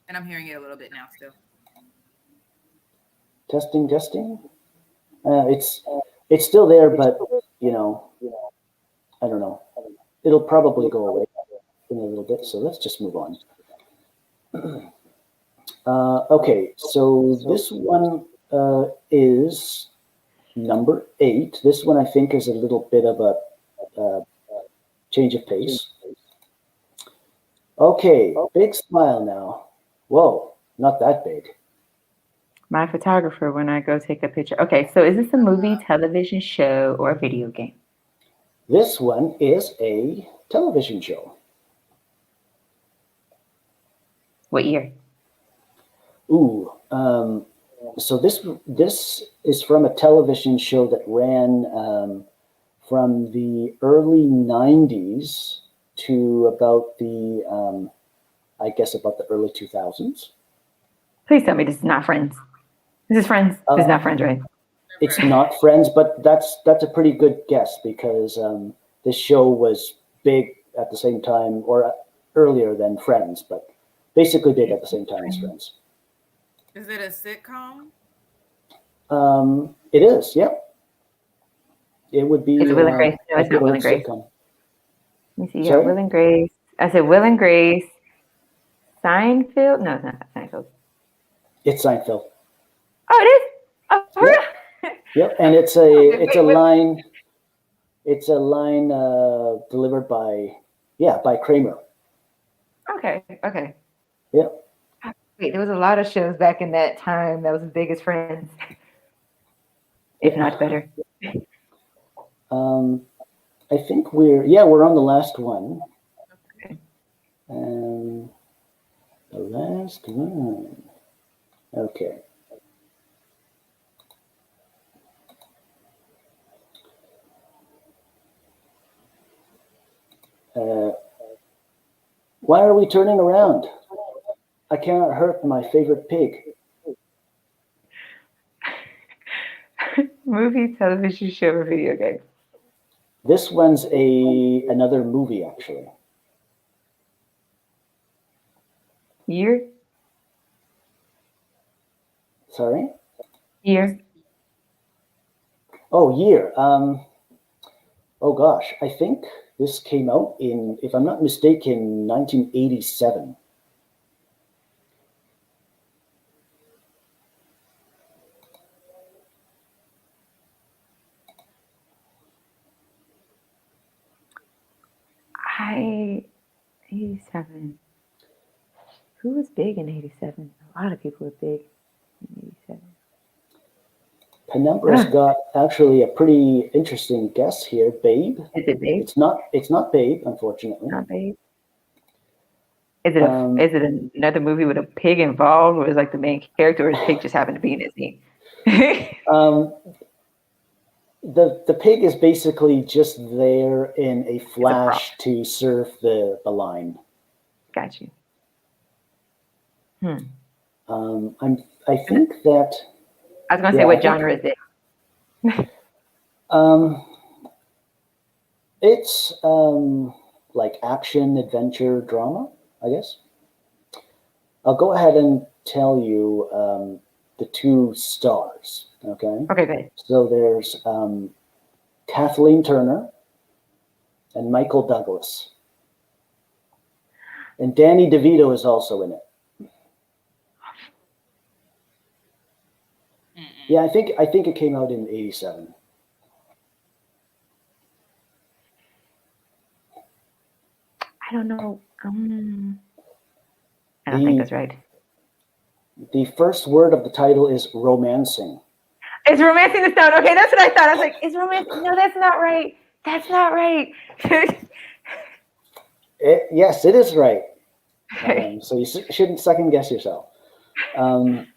And I'm hearing it a little bit now still. Testing. It's still there, but I don't know. It'll probably go away in a little bit. So let's just move on. Okay, so this one is number 8. This one I think is a little bit of a change of pace. Okay, big smile now. Whoa, not that big. My photographer when I go take a picture. Okay, so is this a movie, television show, or a video game? This one is a television show. What year? Ooh, so this is from a television show that ran from the early 90s to about the, I guess about the early 2000s. Please tell me this is not Friends. This is Friends. This is not Friends, right? It's not Friends, but that's a pretty good guess because this show was big at the same time or earlier than Friends, but basically big at the same time as Friends. Is it a sitcom? It is, yep. It would be. Is it Will and Grace? No, it's not Will and Grace. Sitcom. Let me see. Yeah, Will and Grace. I said Will and Grace. Seinfeld? No, it's not Seinfeld. It's Seinfeld. Oh, it is. Oh, yep. Yep, and it's a line. It's a line delivered by Kramer. Okay. Yep. Wait, there was a lot of shows back in that time that was as big as Friends, if not better. I think we're on the last one. Okay. The last one. Okay. Why are we turning around? I cannot hurt my favorite pig. Movie, television show, or video game? This one's another movie, actually. Year? Sorry? Year. Oh, year. Oh gosh, I think this came out in, if I'm not mistaken, 1987. I 87. Who was big in 87? A lot of people were big in 87. Penumbra's got actually a pretty interesting guess here. Babe. Is it Babe? It's not Babe, unfortunately. Not Babe. Is it another movie with a pig involved, or is like the main character, or his pig just happened to be in his name? The pig is basically just there in a flash to serve the line. Got you. I think that. I was gonna say, what genre is it? It's like action, adventure, drama, I guess. I'll go ahead and tell you the two stars. Okay. Okay, good. So there's Kathleen Turner and Michael Douglas, and Danny DeVito is also in it. Yeah, I think it came out in 87. I don't know. I don't think that's right. The first word of the title is romancing. It's Romancing the Stone. Okay, that's what I thought. I was like, is romancing? No, that's not right. That's not right. Yes, it is right. So you shouldn't second guess yourself.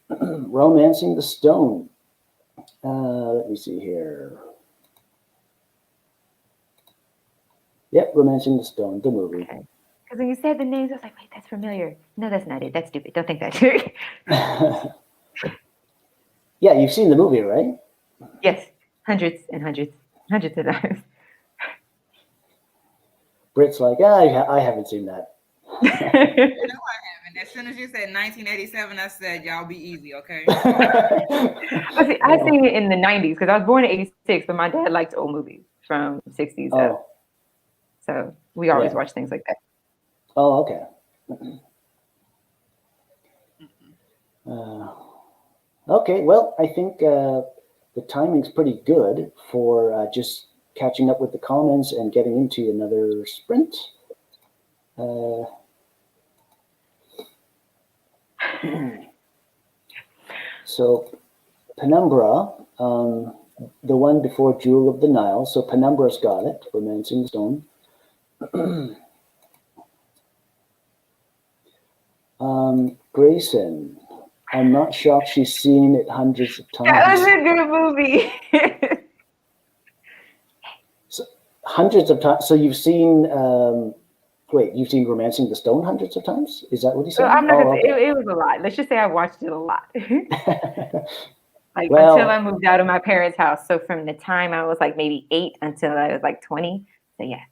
Romancing the Stone. Let me see here. Yep, Romancing the Stone, the movie. Okay. Because when you said the names, I was like, wait, that's familiar. No, that's not it. That's stupid. Don't think that. Yeah, you've seen the movie, right? Yes, hundreds and hundreds of times. Brit's like, I haven't seen that. No, I haven't. As soon as you said 1987, I said, y'all be easy, okay? I seen it in the 90s because I was born in 86, but my dad liked old movies from 60s up. So we always watch things like that. Oh, okay. Okay, well, I think the timing's pretty good for just catching up with the comments and getting into another sprint. So Penumbra, the one before Jewel of the Nile. So Penumbra's got it, Romancing the Stone. Grayson, I'm not shocked she's seen it hundreds of times. That was a good movie. hundreds of times. So you've seen, wait, you've seen Romancing the Stone hundreds of times? Is that what he So said? I'm not gonna Oh, say okay. it was a lot. Let's just say I watched it a lot. Like until I Well, moved out of my parents' house. So from the time I was like maybe 8 until I was like 20. So yeah.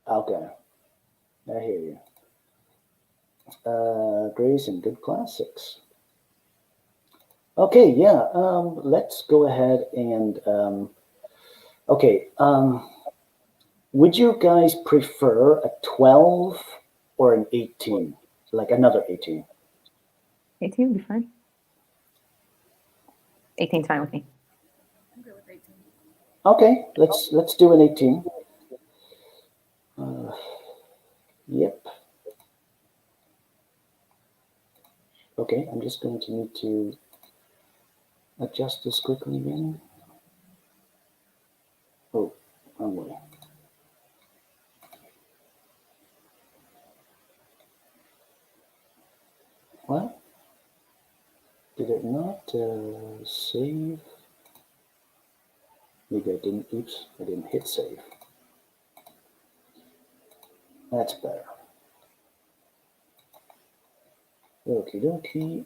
okay. I hear you. Grace and good classics. Okay, yeah. Let's go ahead and okay. Would you guys prefer a 12 or an 18? Like another 18? 18 would be fine. 18's fine with me. I'm good with 18. Okay, let's do an 18. Yep. Okay, I'm just going to need to adjust this quickly again. Oh, wrong way. What? Did it not save? Maybe I didn't. Oops, I didn't hit save. That's better. Okie dokie.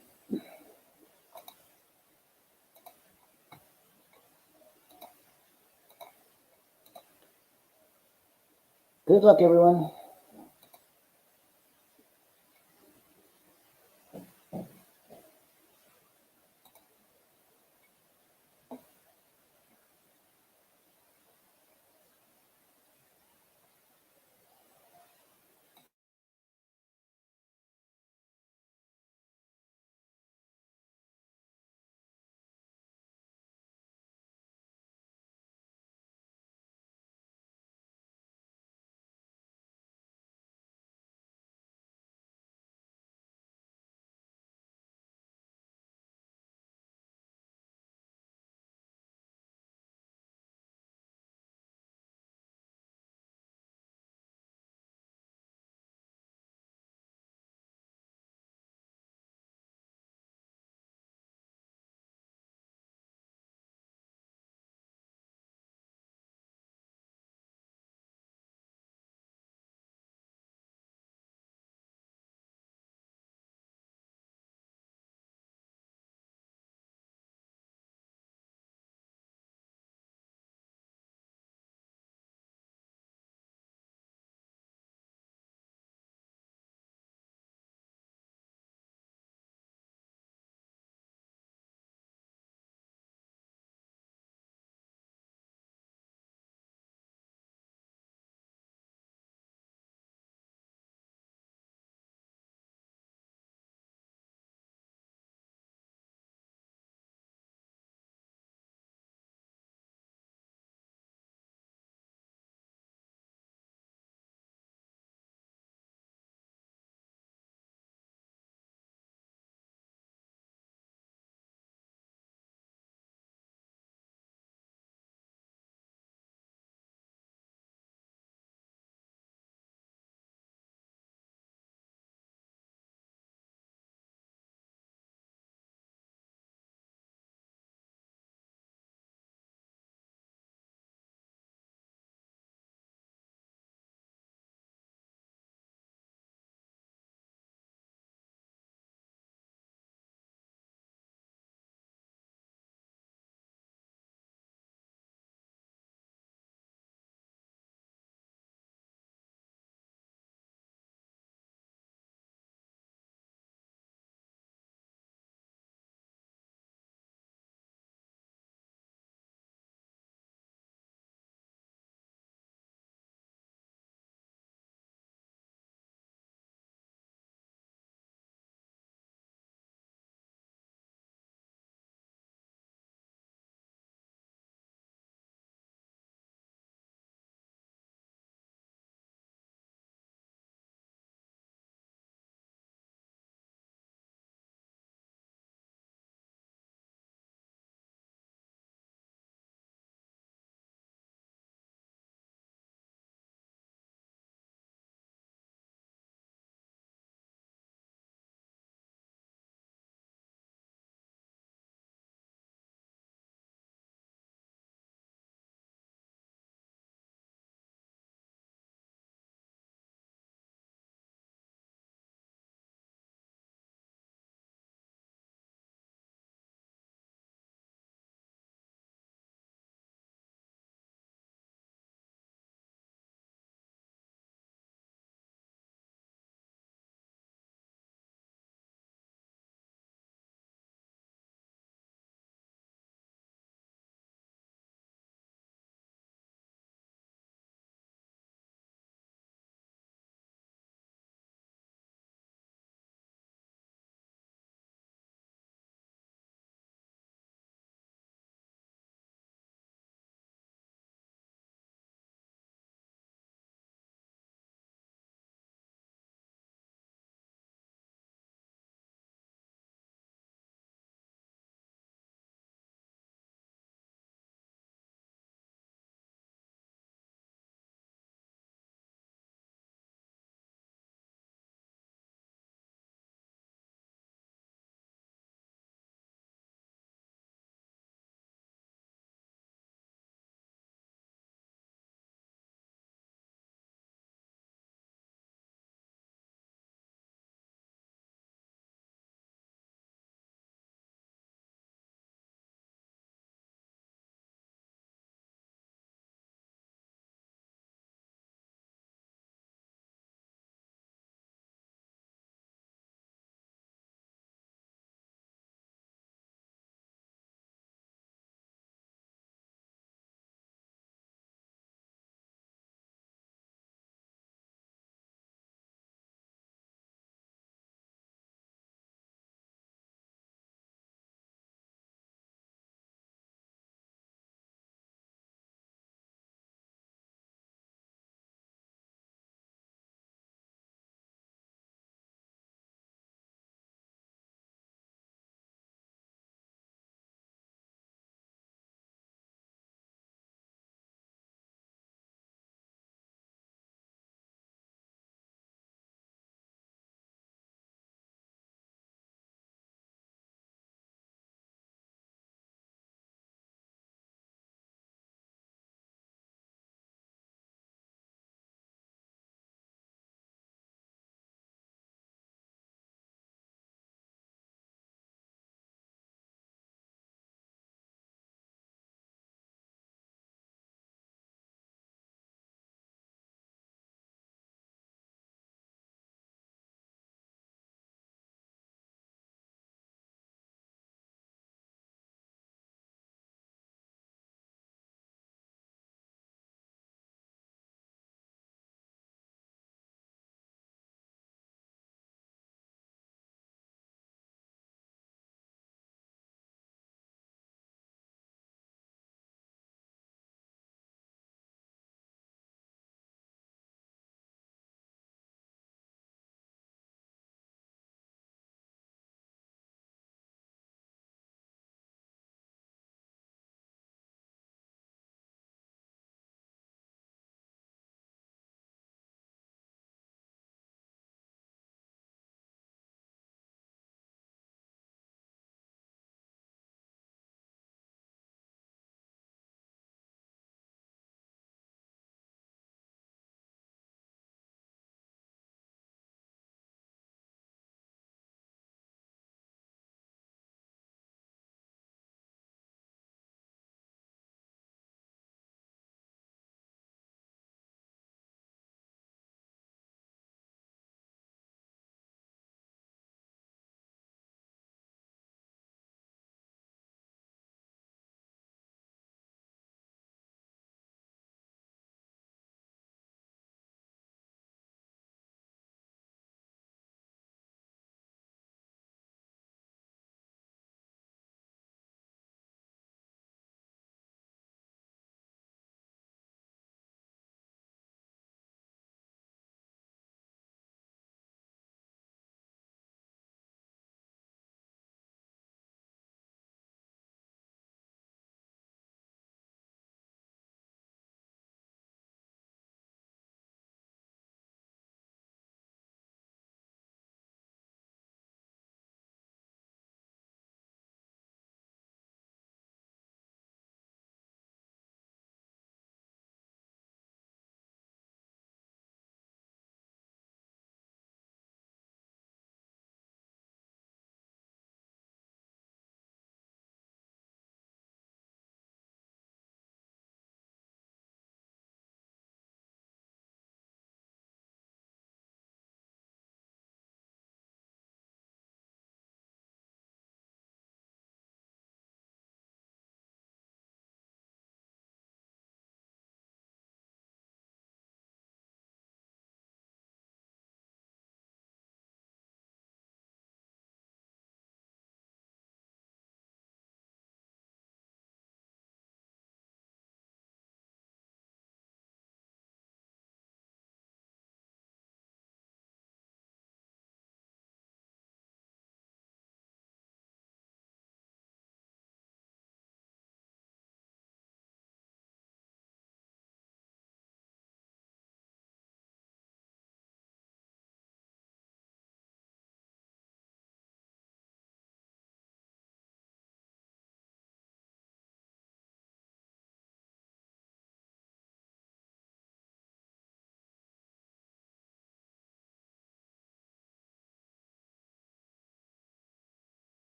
Good luck, everyone.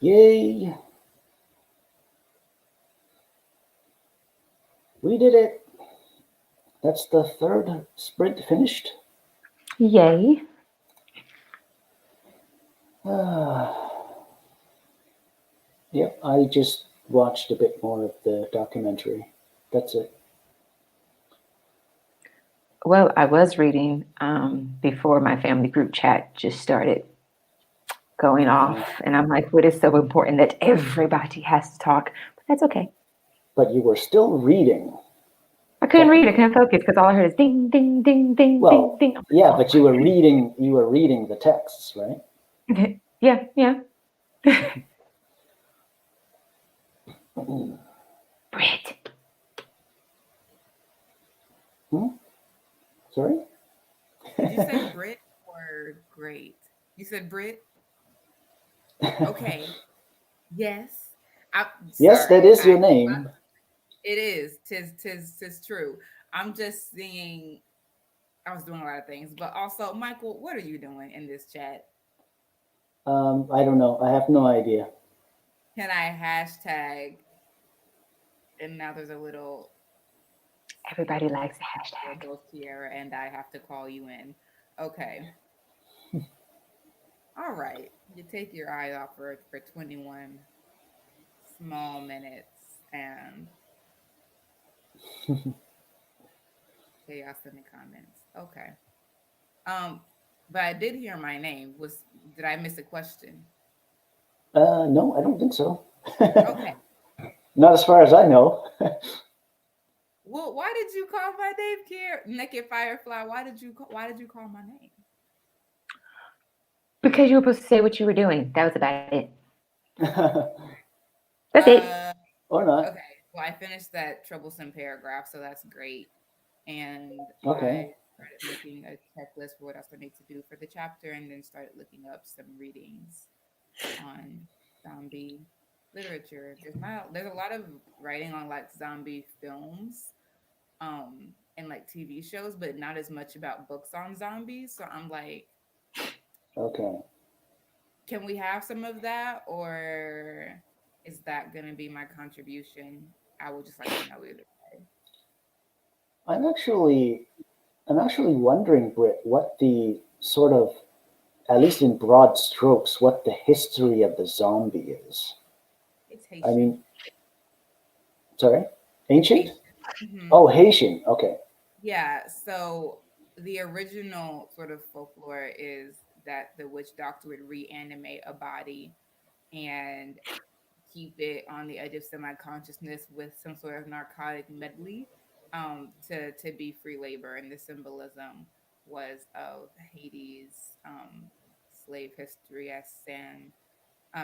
Yay! We did it. That's the third sprint finished. Yay. Yep, I just watched a bit more of the documentary. That's it. Well, I was reading before my family group chat just started going off. And I'm like, what is so important that everybody has to talk? But that's okay. But you were still reading. I couldn't read. I couldn't focus because all I heard is ding, ding, ding, ding, Well, ding, ding. yeah, but you were reading the texts, right? Yeah. Brit. Sorry? Did you say Brit or great? You said Brit? Okay. Yes. Yes, that is your name. It is. Tis true. I'm just seeing. I was doing a lot of things, but also, Michael, what are you doing in this chat? I don't know. I have no idea. Can I hashtag? And now there's a little. Everybody likes a hashtag. Both Kiera and I have to call you in. Okay. All right. You take your eye off for 21 small minutes and chaos in the comments. Okay. But I did hear my name. Did I miss a question? No, I don't think so. Okay. Not as far as I know. Well, why did you call my name, Kiera? Naked Firefly? Why did you call my name? Because you were supposed to say what you were doing. That was about it. That's it. Or not. Okay. Well, I finished that troublesome paragraph, so that's great. And Okay. I started making a checklist for what else I need to do for the chapter, and then started looking up some readings on zombie literature. There's a lot of writing on like zombie films, and like TV shows, but not as much about books on zombies. So I'm like, okay. Can we have some of that, or is that going to be my contribution? I would just like to know either way. I'm actually wondering, Britt, what the sort of, at least in broad strokes, what the history of the zombie is. It's Haitian. I mean, sorry, ancient? Haitian. Mm-hmm. Oh, Haitian. Okay. Yeah. So the original sort of folklore is that the witch doctor would reanimate a body and keep it on the edge of semi-consciousness with some sort of narcotic medley, to be free labor. And the symbolism was of Haiti's slave history as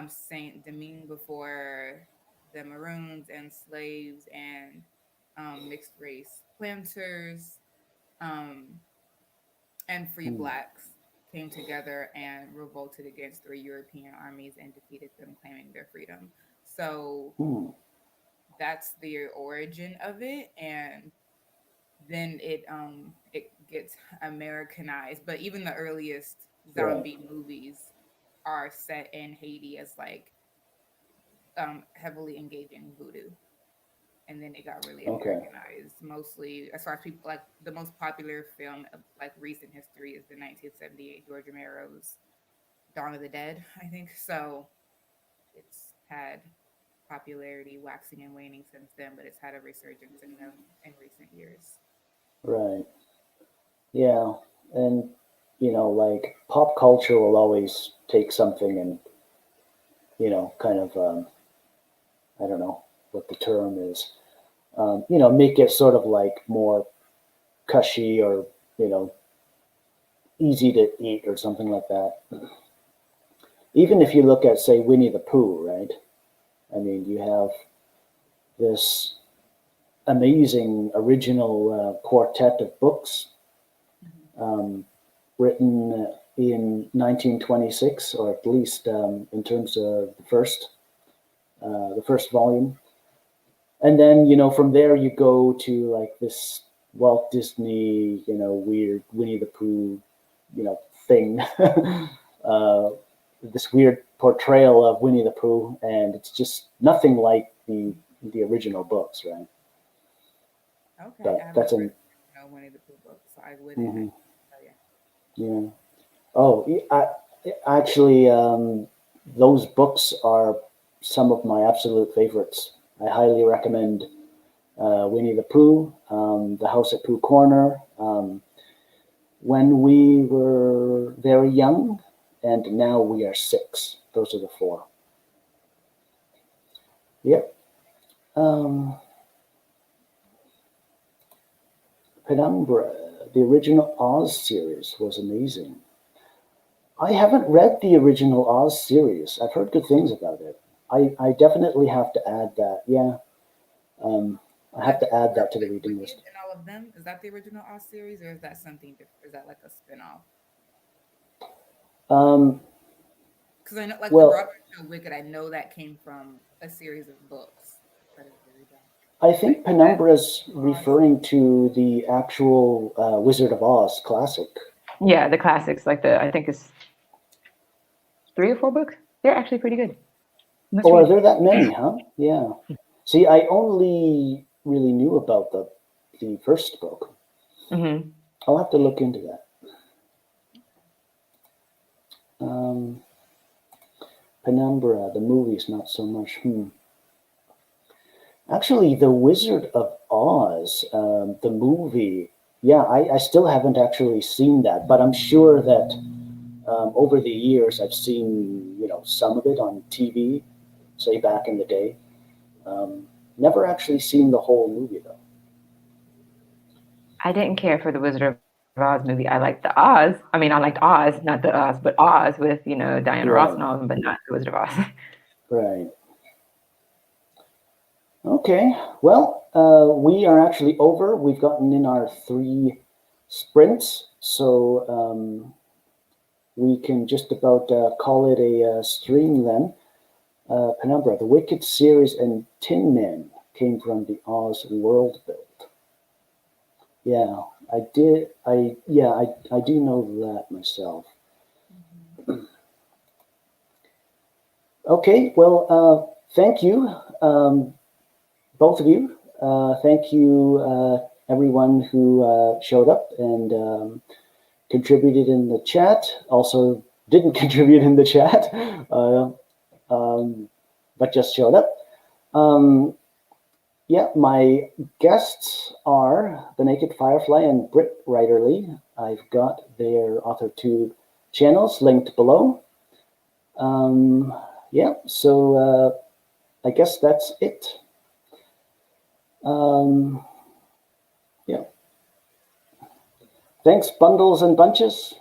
Saint Domingue before the Maroons and slaves and mixed race planters, and free blacks came together and revolted against three European armies and defeated them, claiming their freedom. So that's the origin of it, and then it gets Americanized. But even the earliest zombie movies are set in Haiti as like heavily engaging voodoo. And then it got really Americanized. Mostly, as far as people, like the most popular film of like recent history is the 1978 George Romero's Dawn of the Dead, I think. So it's had popularity waxing and waning since then, but it's had a resurgence in recent years. Right. Yeah, and like pop culture will always take something and kind of I don't know what the term is. Make it sort of like more cushy or easy to eat or something like that. Even if you look at, say, Winnie the Pooh, right? I mean, you have this amazing original quartet of books written in 1926, or at least in terms of the first volume. And then, from there you go to like this Walt Disney, weird Winnie the Pooh, thing, this weird portrayal of Winnie the Pooh, and it's just nothing like the original books, right? Okay, But I haven't that's read an Winnie the Pooh book, so I wouldn't. mhm, Oh yeah. yeah. Oh, actually, those books are some of my absolute favorites. I highly recommend Winnie the Pooh, The House at Pooh Corner. When we were very young, and now we are 6. Those are the 4. Yep. Penumbra, the original Oz series was amazing. I haven't read the original Oz series. I've heard good things about it. I definitely have to add that. Yeah, I have to add that to the reading Wicked list. and all of them. Is that the original Oz series, or is that something different? Is that like a spin-off? Um, Because I know, like the well, Broadway show Wicked, I know that came from a series of books that is really bad. I But think Penumbra's Oz, referring to the actual Wizard of Oz classic. Yeah, the classics, like I think it's 3 or 4 books. They're actually pretty good. Must Oh, are read. there that many, huh? Yeah. See, I only really knew about the first book. Mm-hmm. I'll have to look into that. Penumbra, the movies, not so much. Actually, The Wizard of Oz, the movie, yeah, I still haven't actually seen that, but I'm sure that over the years I've seen, some of it on TV, say back in the day. Never actually seen the whole movie, though. I didn't care for the Wizard of Oz movie. I liked the Oz. I mean, I liked Oz, not the Oz, but Oz with, Diana Ross Right, and all of them, but not the Wizard of Oz. right. Okay, well, we are actually over. We've gotten in our 3 sprints, so we can just about call it a stream then. Penumbra, the Wicked series and Tin Men came from the Oz world build. Yeah, I did. I do know that myself. Okay, well, thank you, both of you. Thank you, everyone who showed up and contributed in the chat. Also, didn't contribute in the chat, but just showed up. Yeah, my guests are The Naked Firefly and Britt Reiterly. I've got their AuthorTube channels linked below. Yeah, so I guess that's it. Yeah. Thanks, bundles and bunches.